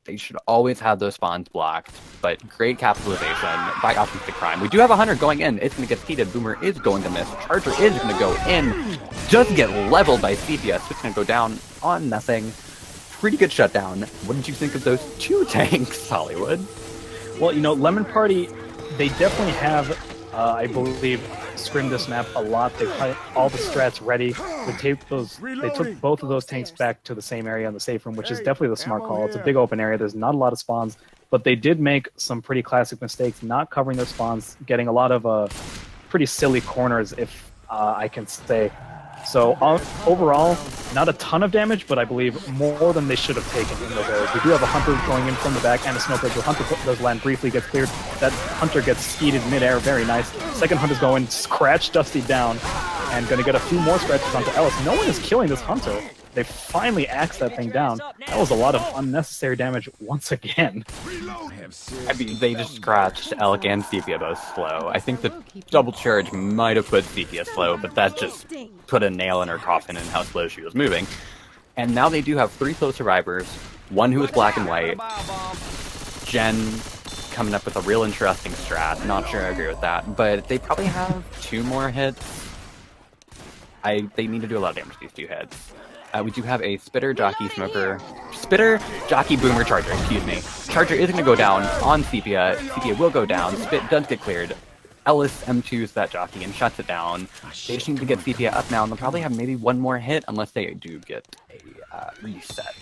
They should always have those spawns blocked, but great capitalization by Optimistic Prime. We do have a Hunter going in. It's going to get heated. Boomer is going to miss. Charger is going to go in. Just get leveled by CPS. It's going to go down on nothing. Pretty good shutdown. What did you think of those two tanks, Hollywood? Well, Lemon Party, they definitely have, I believe, scrimmed this map a lot. They had all the strats ready. They took both of those tanks back to the same area in the safe room, which is definitely the smart call. It's a big open area. There's not a lot of spawns, but they did make some pretty classic mistakes, not covering their spawns, getting a lot of pretty silly corners, if I can say. So overall, not a ton of damage, but I believe more than they should have taken in those areas. We do have a Hunter going in from the back and a Smoker. The Hunter does land briefly, gets cleared. That Hunter gets skeeted midair, very nice. Second Hunter's going, scratch Dusty down, and going to get a few more scratches onto Ellis. No one is killing this Hunter. They finally axed that thing down. That was a lot of unnecessary damage once again. I mean, they just scratched Elk and Sepia both slow. I think the double charge might have put Sepia slow, but that just put a nail in her coffin in how slow she was moving. And now they do have 3 slow survivors, one who is black and white. Jen coming up with a real interesting strat. Not sure I agree with that, but they probably have 2 more hits. They need to do a lot of damage to these 2 hits. We do have a Spitter, Jockey, Smoker... Spitter, Jockey, Boomer, Charger, excuse me. Charger is going to go down on Sepia. Sepia will go down. Spit does get cleared. Ellis M2s that Jockey and shuts it down. They just need to get Sepia up now, and they'll probably have maybe 1 more hit, unless they do get a reset.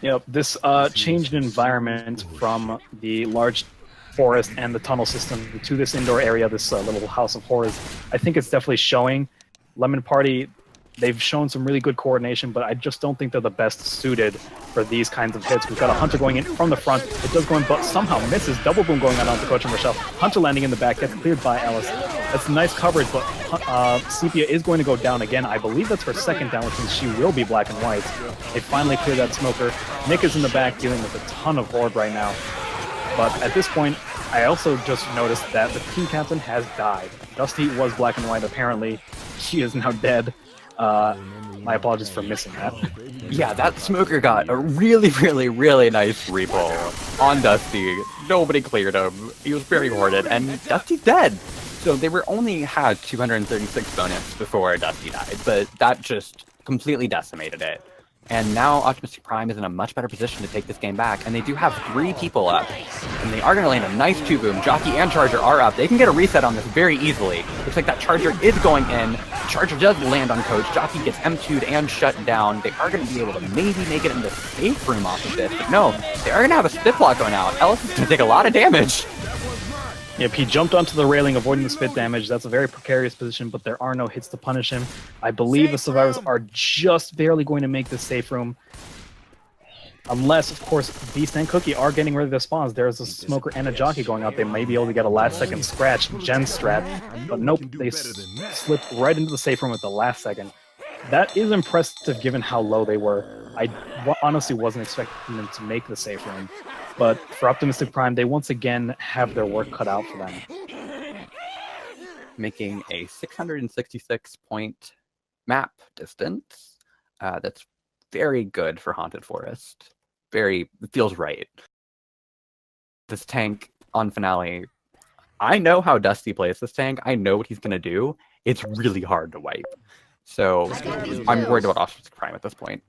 Yep, this changed environment from the large forest and the tunnel system to this indoor area, this little house of horrors. I think it's definitely showing. Lemon Party, they've shown some really good coordination, but I just don't think they're the best suited for these kinds of hits. We've got a Hunter going in from the front. It does go in, but somehow misses. Double boom going on onto Coach and Rochelle. Hunter landing in the back, gets cleared by Alice. That's nice coverage, but Sepia is going to go down again. I believe that's her second down, which means she will be black and white. They finally clear that smoker. Nick is in the back dealing with a ton of horde right now. But at this point, I also just noticed that the team captain has died. Dusty was black and white, apparently. She is now dead. My apologies for missing that. Yeah, that smoker got a really, really, really nice repull on Dusty. Nobody cleared him. He was very hoarded, and Dusty's dead. So they were only had 236 bonus before Dusty died, but that just completely decimated it. And now Optimistic Prime is in a much better position to take this game back, and they do have 3 people up. And they are going to land a nice 2-boom. Jockey and Charger are up. They can get a reset on this very easily. Looks like that Charger is going in. Charger does land on Coach. Jockey gets M2'd and shut down. They are going to be able to maybe make it in the safe room off of this, but no, they are going to have a spit block going out. Ellis is going to take a lot of damage. Yep, he jumped onto the railing, avoiding the spit damage. That's a very precarious position, but there are no hits to punish him. I believe the survivors are just barely going to make this safe room. Unless, of course, Beast and Cookie are getting rid of their spawns. There's a Smoker and a Jockey going out. They may be able to get a last-second scratch, Gen strat. But nope, they slip right into the safe room at the last second. That is impressive given how low they were. I honestly wasn't expecting them to make the safe room. But for Optimistic Prime, they once again have their work cut out for them. Making a 666-point map distance. That's very good for Haunted Forest. It feels right. This tank on Finale, I know how Dusty plays this tank. I know what he's going to do. It's really hard to wipe. So I'm worried about Optimistic Prime at this point.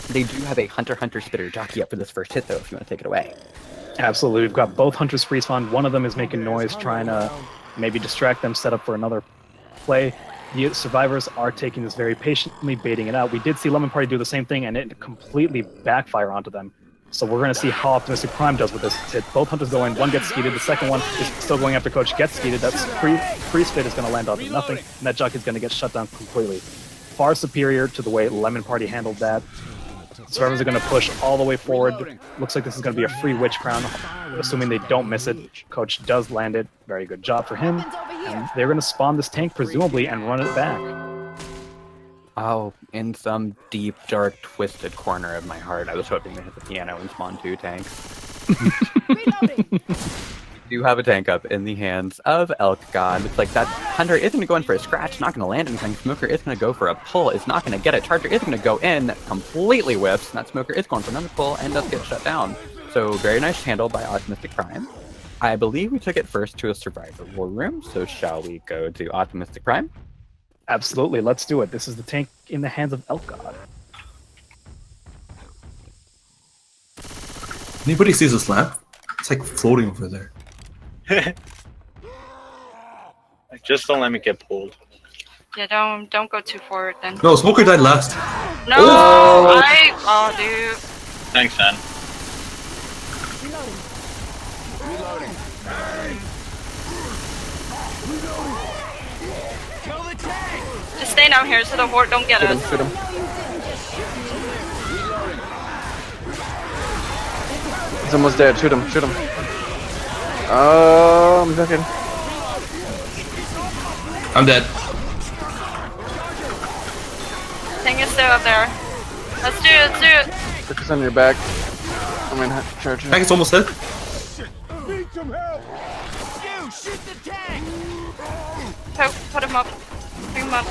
They do have a Hunter Spitter Jockey up for this first hit, though, if you want to take it away. Absolutely. We've got both Hunters respawn. One of them is making noise, trying to maybe distract them, set up for another play. The survivors are taking this very patiently, baiting it out. We did see Lemon Party do the same thing, and it completely backfire onto them. So we're going to see how Optimistic Prime does with this hit. Both Hunters go in. One gets skeeted. The second one is still going after Coach. Gets skeeted. That's free spit is going to land on nothing, and that Jockey is going to get shut down completely. Far superior to the way Lemon Party handled that. Survivors are going to push all the way forward. Looks like this is going to be a free Witch Crown, assuming they don't miss it. Coach does land it. Very good job for him. And they're going to spawn this tank, presumably, and run it back. Oh, in some deep, dark, twisted corner of my heart, I was hoping to hit the piano and spawn 2 tanks. We do have a tank up in the hands of Elk God. It's like that Hunter isn't going to go in for a scratch, not going to land anything. Smoker is going to go for a pull, is not going to get it. Charger is going to go in, completely whiffs, and that Smoker is going for another pull and does get shut down. So very nice handle by Optimistic Prime. I believe we took it first to a Survivor War Room, so shall we go to Optimistic Prime? Absolutely, let's do it. This is the tank in the hands of Elk God. Anybody sees this lamp? It's like floating over there. Just don't let me get pulled. Yeah, don't go too forward then. No, Smoker died last. No, oh dude. Thanks, man. Just stay down here so the horde don't get us. Shoot him. He's almost dead. Shoot him. Shoot him. Oh, I'm joking. I'm dead. stay up there. Let's do it, let's do it. Focus on your back. I mean, charge. Tank is almost dead. Need some help. Put him up. Bring him up.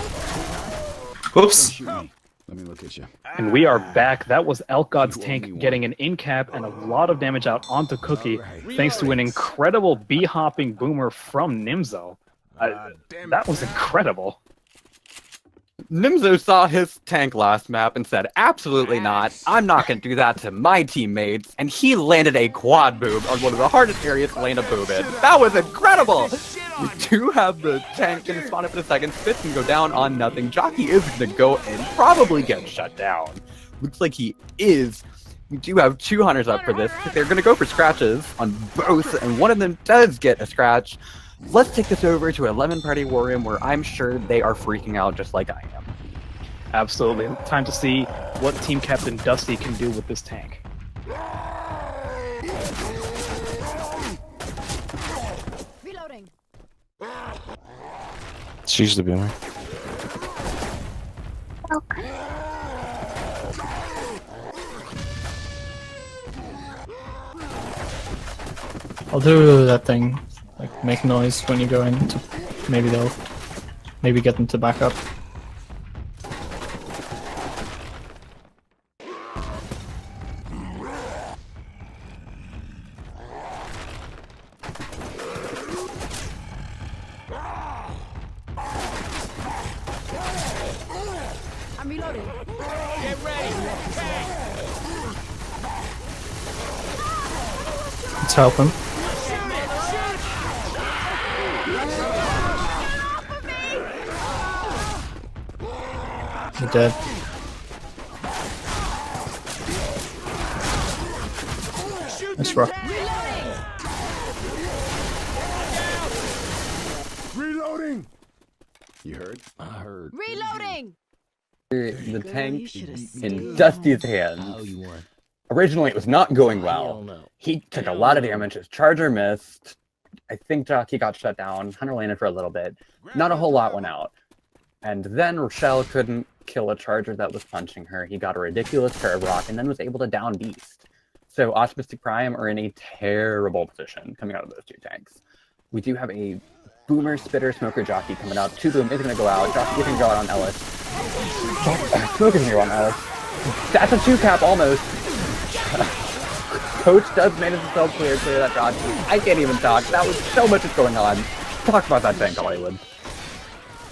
Whoops. Let me look at you. And we are back. That was Elk God's tank getting an in-cap and a lot of damage out onto Cookie, thanks to an incredible bee-hopping boomer from Nimzo. That was incredible. Nimzo saw his tank last map and said, absolutely not, I'm not going to do that to my teammates, and he landed a quad boob on one of the hardest areas to land a boob in. That was incredible! We do have the tank going to spawn up in a second, Spitz can go down on nothing, Jockey is going to go and probably get shut down. Looks like he is. We do have 2 hunters up for this, they're going to go for scratches on both, and one of them does get a scratch. Let's take this over to a Lemon Party War Room where I'm sure they are freaking out just like I am. Absolutely. Time to see what Team Captain Dusty can do with this tank. Reloading. She's the boomer. Okay. I'll do that thing. Like, make noise when you go in. Maybe they'll... Maybe get them to back up. I'm reloading. Get ready. Let's help him. You're dead. Nice rock. Reloading. You heard? I heard. Reloading. The tank in Dusty's hands. Originally, it was not going well. He took a lot of damage. His charger missed. I think Jockey got shut down. Hunter landed for a little bit. Not a whole lot went out. And then Rochelle couldn't kill a charger that was punching her. He got a ridiculous pair of rock and then was able to down Beast. So Optimistic Prime are in a terrible position coming out of those 2 tanks. We do have a Boomer, Spitter, Smoker, Jockey coming out. 2 Boom is going to go out. Jockey is going to go out on Ellis. Smoker's going to go on Ellis. That's a 2-cap almost. Coach does manage to clear that Jockey. I can't even talk. That was so much is going on. Talk about that tank, Hollywood.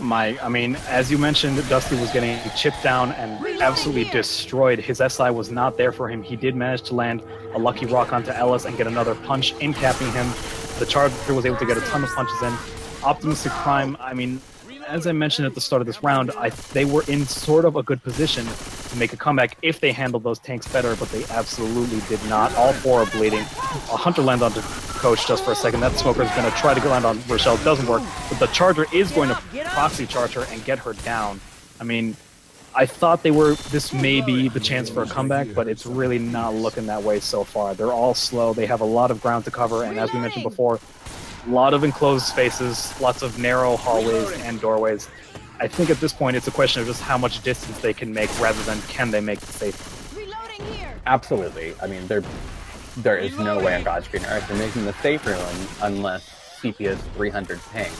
I mean, as you mentioned, Dusty was getting chipped down and absolutely destroyed. His SI was not there for him. He did manage to land a lucky rock onto Ellis and get another punch in capping him. The Charger was able to get a ton of punches in. Optimistic Prime, I mean, as I mentioned at the start of this round, they were in sort of a good position to make a comeback if they handled those tanks better, but they absolutely did not. All 4 are bleeding. A Hunter lands onto Coach just for a second. That Smoker is going to try to go land on Rochelle. It doesn't work, but the Charger is going to proxy charge her and get her down. I mean, I thought this may be the chance for a comeback, but it's really not looking that way so far. They're all slow. They have a lot of ground to cover, and as we mentioned before, a lot of enclosed spaces, lots of narrow hallways and doorways. I think at this point it's a question of just how much distance they can make rather than can they make the safe. Absolutely. I mean, there is no way on God's green earth they're making the safe room unless CP's 300 ping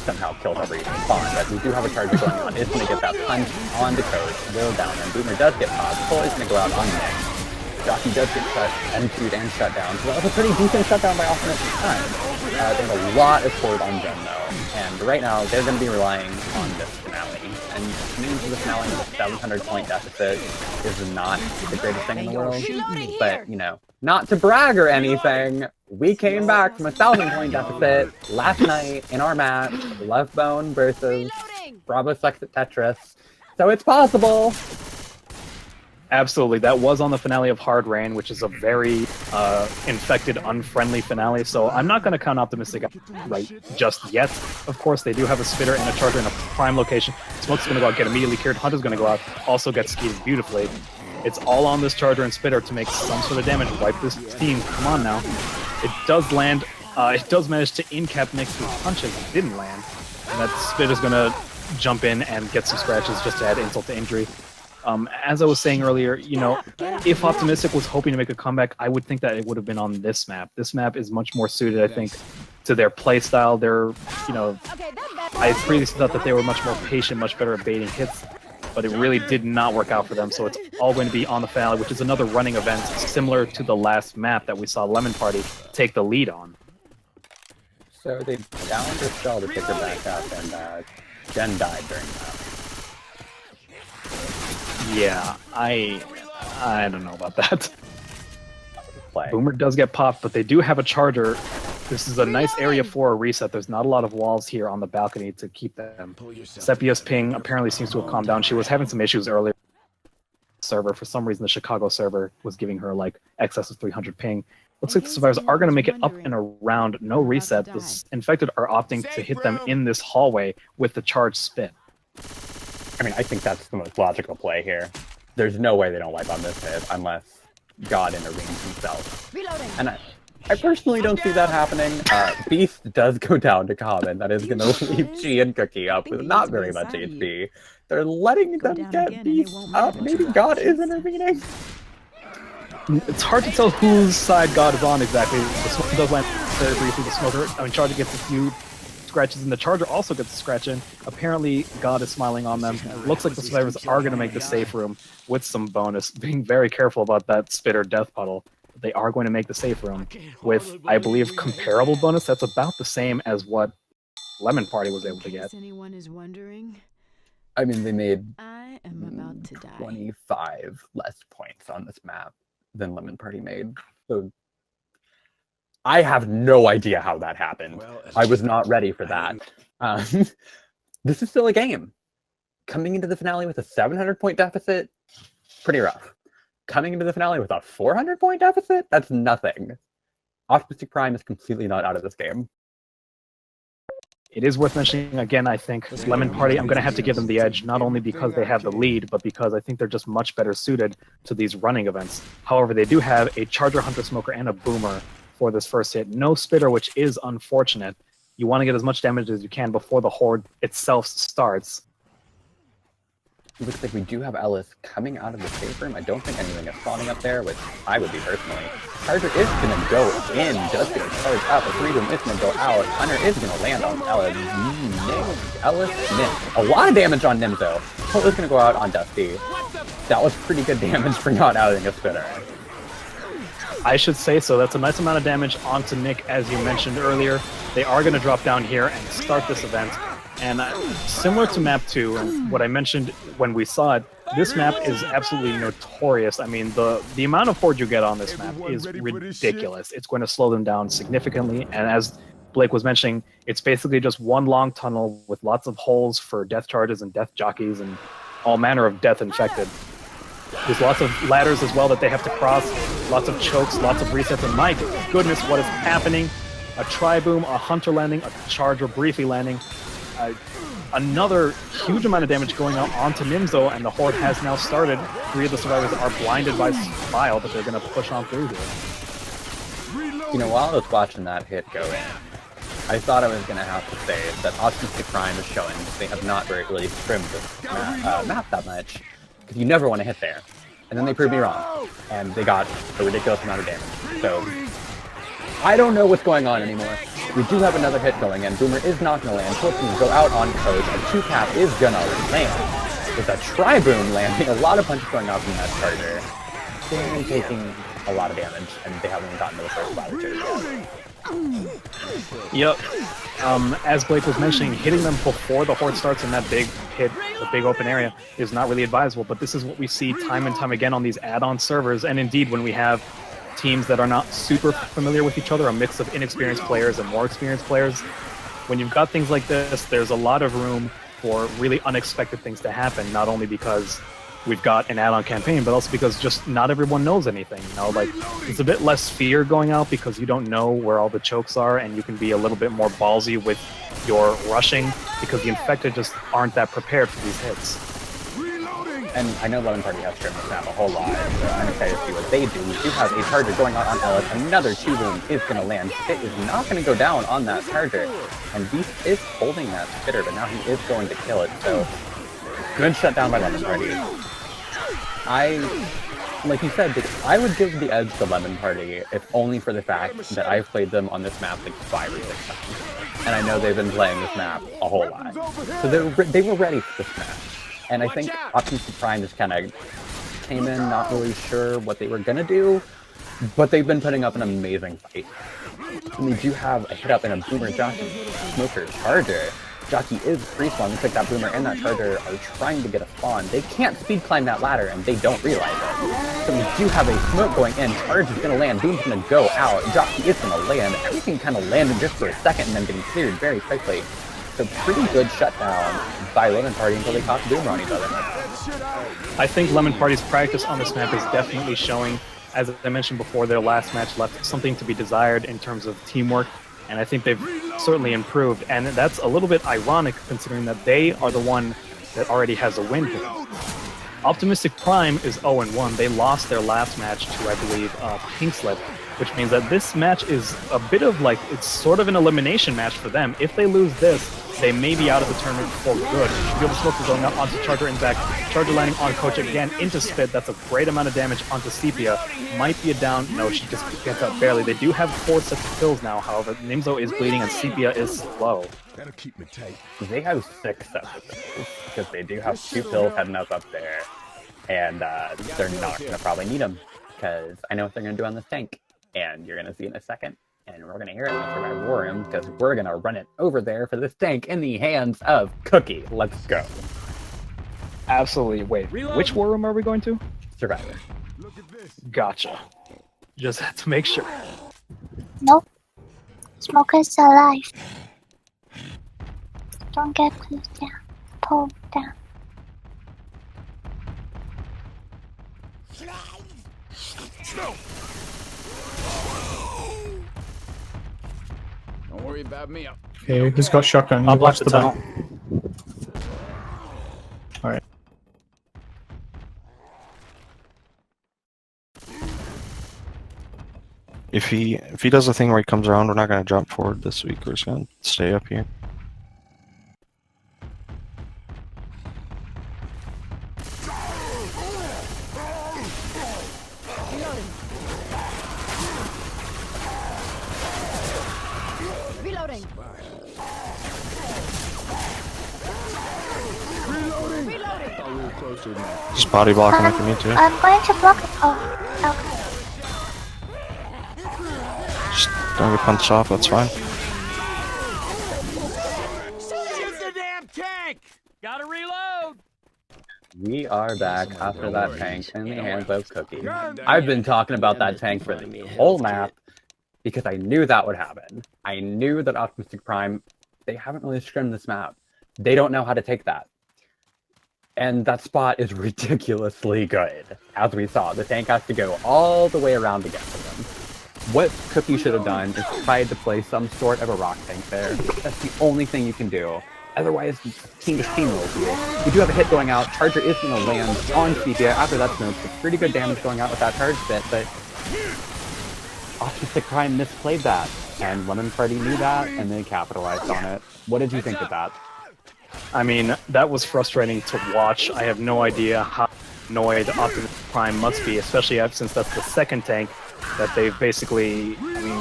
somehow kills every spawn. But we do have a charger going on. It's going to get that punch on the Coach, will down, and Boomer does get popped. Pull is going to go out on Nick. Jockey does get shut, MQ'd and shut down. So that was a pretty decent shutdown by Optimistic Prime. They have a lot of forward on Jen though, and right now they're going to be relying on this finale. And means the finale with a 700-point deficit is not the greatest thing in the world. But, you know, not to brag or anything, we came back from a 1,000-point deficit last night in our match, Left Bone versus Bravo Sex at Tetris. So it's possible. Absolutely. That was on the finale of Hard Rain, which is a very infected, unfriendly finale, so I'm not going to count Optimistic right just yet. Of course, they do have a Spitter and a Charger in a prime location. Smoke's going to go out, get immediately cured. Hunter's going to go out, also get skied beautifully. It's all on this Charger and Spitter to make some sort of damage. Wipe this team. Come on now. It does land. It does manage to in-cap next to punches. It didn't land. And that Spitter's going to jump in and get some scratches just to add insult to injury. As I was saying earlier, you know, if Optimistic was hoping to make a comeback, I would think that it would have been on this map. This map is much more suited, I think, to their playstyle. They're, you know, I previously thought that they were much more patient, much better at baiting hits, but it really did not work out for them. So it's all going to be on the finale, which is another running event similar to the last map that we saw Lemon Party take the lead on. So they downed her spell to pick her back up, and Jen died during that. Yeah, I don't know about that. Play. Boomer does get popped, but they do have a charger. This is a nice area for a reset. There's not a lot of walls here on the balcony to keep them. Sepia's ping apparently seems to have calmed down. She was having some issues earlier. Server, for some reason, the Chicago server was giving her like excess of 300 ping. Looks like the survivors are going to make it up and around. No reset. The infected are opting to hit them in this hallway with the charged spit. I mean, I think that's the most logical play here. There's no way they don't wipe on this hit unless God intervenes himself. And I personally don't see that happening. Beast does go down to common. That is going to leave Chi and Cookie up with not very much HP. They're letting them get Beast up. Maybe God is intervening. It's hard to tell whose side God is on exactly. The smoker does land very briefly. The smoker, I mean, Charger gets a few scratches, and the Charger also gets a scratch in. Apparently, God is smiling on them. It looks like the survivors are going to make the safe room with some bonus. Being very careful about that spitter death puddle. They are going to make the safe room with, I believe, comparable bonus. That's about the same as what Lemon Party was able to get. Anyone is wondering, I mean, they made I am about to die. 25 less points on this map than Lemon Party made. So I have no idea how that happened. I was not ready for that. This is still a game. Coming into the finale with a 700-point deficit, pretty rough. Coming into the finale with a 400-point deficit, that's nothing. Optimistic Prime is completely not out of this game. It is worth mentioning, again, I think, Lemon Party, I'm going to have to give them the edge, not only because they have the lead, but because I think they're just much better suited to these running events. However, they do have a Charger, Hunter, Smoker, and a Boomer for this first hit. No Spitter, which is unfortunate. You want to get as much damage as you can before the Horde itself starts. It looks like we do have Ellis coming out of the safe room. I don't think anything is spawning up there, which I would be personally. Charger is going to go in, just going to charge up. The 3-room is going to go out. Hunter is going to land on Ellis. Ellis missed. A lot of damage on Nim, though. Holt is going to go out on Dusty. That was pretty good damage for not outing a spitter. I should say so. That's a nice amount of damage onto Nick, as you mentioned earlier. They are going to drop down here and start this event. And similar to map 2, and what I mentioned when we saw it, this map is absolutely notorious. I mean, the amount of horde you get on this map is ridiculous. It's going to slow them down significantly, and as Blake was mentioning, it's basically just one long tunnel with lots of holes for death charges and death jockeys and all manner of death infected. There's lots of ladders as well that they have to cross, lots of chokes, lots of resets, and my goodness, what is happening? A Tri-Boom, a Hunter landing, a Charger briefly landing. Another huge amount of damage going out onto Nimzo, and the Horde has now started. 3 of the survivors are blinded by Bile, but they're going to push on through here. You know, while I was watching that hit go in, I thought I was going to have to say that Optimistic Prime is showing they have not really trimmed this map that much, because you never want to hit there. And then they proved me wrong, and they got a ridiculous amount of damage. So I don't know what's going on anymore. We do have another hit going in. Boomer is not going to land. Colt's going to go out on Coach, and 2-cap is going to land. With a Tri-Boom landing, a lot of punches going out from that Charger. They're taking a lot of damage, and they haven't even gotten to the first ladder yet. Yep. As Blake was mentioning, hitting them before the Horde starts in that big hit, the big open area, is not really advisable, but this is what we see time and time again on these add-on servers, and indeed when we have teams that are not super familiar with each other, a mix of inexperienced players and more experienced players. When you've got things like this, there's a lot of room for really unexpected things to happen, not only because we've got an add-on campaign, but also because just not everyone knows anything. You know, like, it's a bit less fear going out because you don't know where all the chokes are, and you can be a little bit more ballsy with your rushing because the infected just aren't that prepared for these hits. And I know Lemon Party has trimmed this map a whole lot, so I'm excited to see what they do. We do have a Charger going on Ellis. Another 2-boom is going to land. It is not going to go down on that Charger. And Beast is holding that Spitter, but now he is going to kill it. So, good shutdown by Lemon Party. like you said, I would give the edge to Lemon Party, if only for the fact that I've played them on this map like 5 or 6 times. And I know they've been playing this map a whole lot. So they were ready for this match. And I think Optimus Prime just kind of came in not really sure what they were going to do, but they've been putting up an amazing fight. And they do have a hit up and a Boomer Jockey Smoker Charger. Jockey is pre-spawn, looks like that Boomer and that Charger are trying to get a spawn. They can't speed climb that ladder and they don't realize it. So we do have a smoke going in, Charge is gonna land, Boom's gonna go out, Jockey is gonna land, everything kind of landed just for a second and then getting cleared very quickly. So pretty good shutdown by Lemon Party until they caught the Boomer on each other. I think Lemon Party's practice on this map is definitely showing. As I mentioned before, their last match left something to be desired in terms of teamwork, and I think they've certainly improved. And that's a little bit ironic considering that they are the one that already has a win here. Optimistic Prime is 0-1. They lost their last match to, I believe, Pink Slip, which means that this match is a bit of like, it's sort of an elimination match for them. If they lose this, they may be out of the tournament for good. Beautiful Smoker going up onto Charger and back. Charger landing on Coach again into Spit. That's a great amount of damage onto Sepia. Might be a down. No, she just gets out barely. They do have 4 sets of kills now, however. Nimzo is bleeding and Sepia is slow. That'll keep me tight. They have 6 sets of kills, because they do have 2 kills heading up there. And they're not going to probably need them, because I know what they're going to do on this tank. And you're going to see in a second. And we're going to hear it on Survive War Room, because we're going to run it over there for this tank in the hands of Cookie. Let's go. Absolutely. Wait, which war room are we going to? Survivor. Look at this. Gotcha. Just had to make sure. Nope. Smoker's alive. Don't get pushed down. Pull down. Don't worry about me. Okay, who's got shotgun? I'll You watch watch the the back. tunnel. Alright. If he does a thing where he comes around, we're not gonna jump forward this week. We're just gonna stay up here. Reloading. A little closer now. Just body blocking if you need to. I'm going to block it. Oh, okay. Just don't get punched off. That's fine. Shoot the damn tank! Gotta reload! We are back after that tank in the hands of Cookie. I've been talking about that tank for the whole map, because I knew that would happen. I knew that Optimistic Prime, they haven't really scrimmed this map. They don't know how to take that. And that spot is ridiculously good. As we saw, the tank has to go all the way around to get to them. What Cookie should have done is tried to play some sort of a rock tank there. That's the only thing you can do. Otherwise, team just steamrolls you. We do have a hit going out. Charger is going to land on Sepia after that smoke. It's pretty good damage going out with that charge bit, but Optimistic Prime misplayed that. And Lemon Party knew that, and they capitalized on it. What did you think of that? I mean, that was frustrating to watch. I have no idea how annoyed Optimus Prime must be, especially since that's the second tank that they've basically,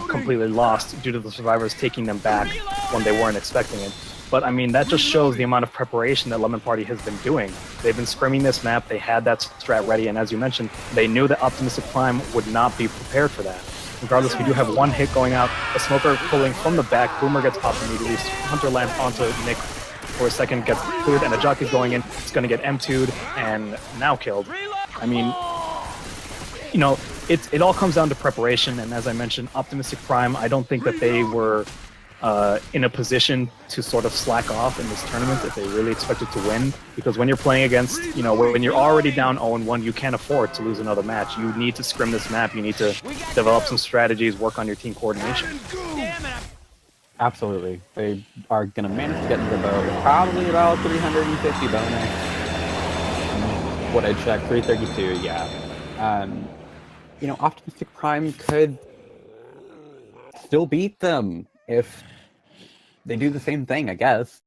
completely lost due to the survivors taking them back when they weren't expecting it. But I mean, that just shows the amount of preparation that Lemon Party has been doing. They've been scrimming this map, they had that strat ready, and as you mentioned, they knew that Optimistic Prime would not be prepared for that. Regardless, we do have 1 hit going out, a smoker pulling from the back, Boomer gets popped immediately, Hunter lands onto Nick for a second, gets cleared, and a jockey's going in, it's going to get M2'd and now killed. I mean, you know, it all comes down to preparation, and as I mentioned, Optimistic Prime, I don't think that they were in a position to sort of slack off in this tournament if they really expected to win, because when you're playing against, you know, when you're already down 0-1, you can't afford to lose another match. You need to scrim this map, you need to develop some strategies, work on your team coordination. Absolutely. They are going to manage to get into the boat with probably about 350 bonus. What I checked, 332, yeah. You know, Optimistic Prime could still beat them if they do the same thing, I guess.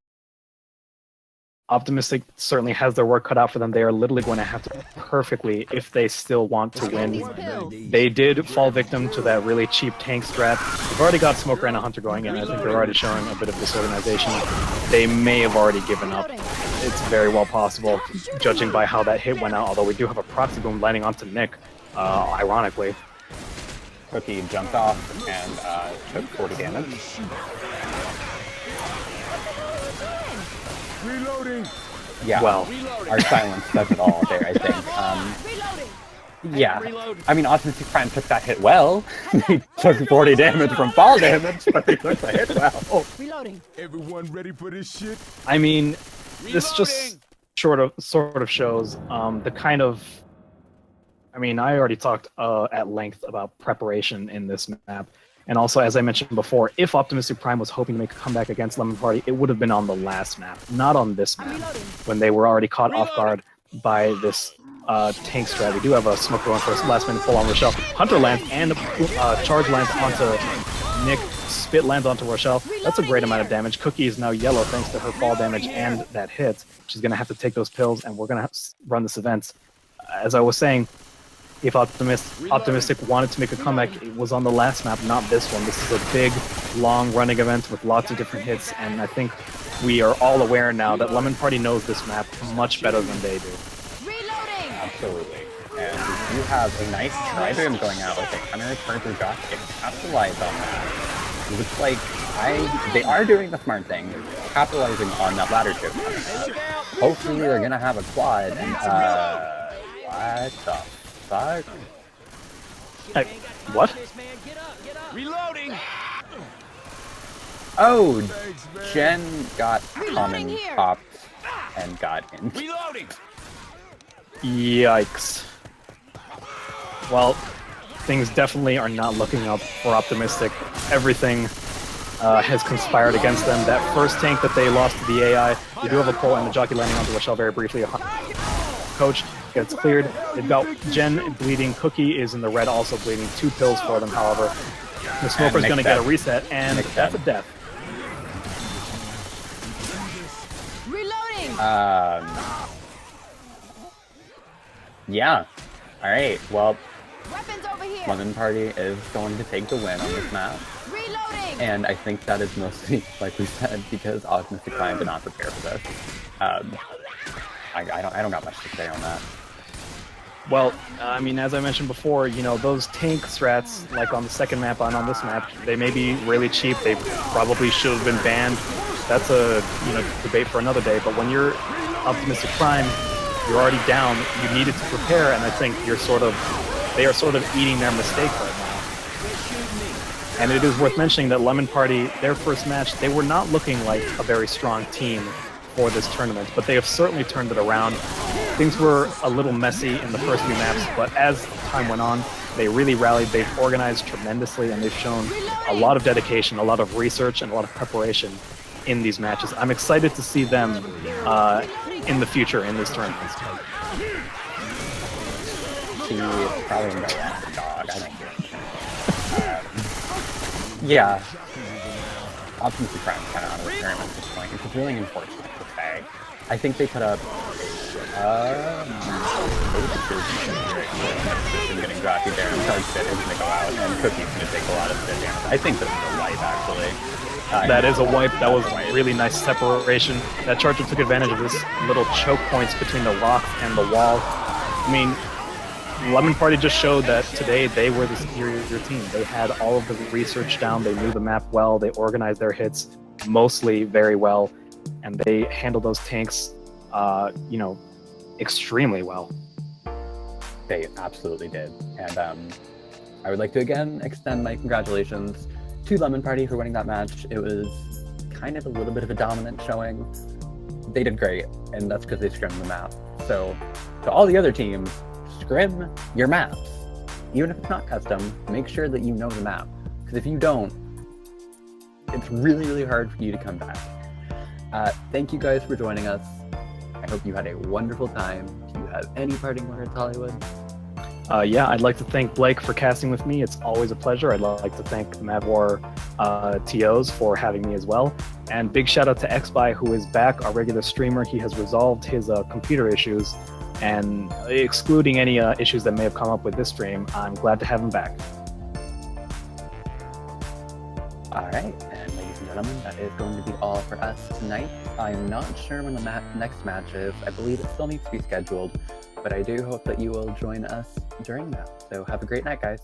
Optimistic certainly has their work cut out for them. They are literally going to have to perfectly if they still want to win. They did fall victim to that really cheap tank strat. They've already got Smoker and a Hunter going, and I think they're already showing a bit of disorganization. They may have already given up. It's very well possible, judging by how that hit went out, although we do have a proxy boom landing onto Nick, ironically. Cookie jumped off and took 40 damage. Reloading. Yeah, well, our silence says it all there, I think. Yeah, I mean, Optimistic Prime took that hit well. They took 40 damage from fall damage, but they took the hit well. Reloading. Everyone ready for this shit? I mean, this just sort of shows the kind of... I mean, I already talked at length about preparation in this map. And also, as I mentioned before, if Optimistic Prime was hoping to make a comeback against Lemon Party, it would have been on the last map, not on this map, when they were already caught off guard by this tank strat. We do have a smoke going for a last-minute pull on Rochelle. Hunter lands and charge lands onto Nick. Spit lands onto Rochelle. That's a great amount of damage. Cookie is now yellow thanks to her fall damage and that hit. She's going to have to take those pills, and we're going to run this event. As I was saying, if Optimistic wanted to make a comeback, it was on the last map, not this one. This is a big, long-running event with lots of different hits, and I think we are all aware now that Lemon Party knows this map much better than they do. Reloading. Absolutely. And you have a nice tri-boom going out with a Hunter Charger Jock to capitalize on that. It looks like they are doing the smart thing, capitalizing on that ladder chip. Hopefully they're going to have a quad, and what the fuck? What? Reloading. Oh, Jen got common popped and got in. Reloading. Yikes. Well, things definitely are not looking up for Optimistic. Everything has conspired against them. That first tank that they lost to the AI, we do have a pull and the jockey landing onto Rochelle very briefly. Coach gets cleared. They've got Jen bleeding. Cookie is in the red, also bleeding. 2 pills for them, however. The Smoker's going to get a reset, and that's a death. Reloading. Yeah. Alright, well, Weapons over here. Lemon Party is going to take the win on this map. Reloading. And I think that is mostly, like we said, because Optimistic Prime did not prepare for this. I don't got much to say on that. Well, I mean, as I mentioned before, you know, those tank strats, like on the second map and on this map, they may be really cheap. They probably should have been banned. That's a, debate for another day. But when you're Optimistic Prime, you're already down. You needed to prepare, and I think they are sort of eating their mistake right now. And it is worth mentioning that Lemon Party, their first match, they were not looking like a very strong team for this tournament, but they have certainly turned it around. Things were a little messy in the first few maps, but as time went on, they really rallied. They've organized tremendously, and they've shown a lot of dedication, a lot of research, and a lot of preparation in these matches. I'm excited to see them in the future in this tournament. She probably gonna go walk the dog. I don't care. Yeah. Optimistic Prime kind of out of the tournament at this point. It's really unfortunate to say. I think they put up getting drafted there, and Charge Fit is going to go out, and Cookie's going to take a lot of spit damage. I think this is a wipe, actually. That is a wipe. That was really nice separation. That Charger took advantage of this little choke points between the rock and the wall. I mean, Lemon Party just showed that today they were the superior team. They had all of the research down, they knew the map well, they organized their hits mostly very well, and they handled those tanks, extremely well. They absolutely did. And I would like to again extend my congratulations to Lemon Party for winning that match. It was kind of a little bit of a dominant showing. They did great, and that's because they scrimmed the map. So to all the other teams, scrim your maps. Even if it's not custom, make sure that you know the map. Because if you don't, it's really, really hard for you to come back. Thank you guys for joining us. I hope you had a wonderful time. Do you have any parting words, Hollywood? Yeah, I'd like to thank Blake for casting with me. It's always a pleasure. I'd like to thank the MavWar TOs for having me as well. And big shout out to xbye, who is back, our regular streamer. He has resolved his computer issues, and excluding any issues that may have come up with this stream, I'm glad to have him back. All right, and ladies and gentlemen, that is going to be all for us tonight. I'm not sure when the next match is. I believe it still needs to be scheduled, but I do hope that you will join us during that. So have a great night, guys.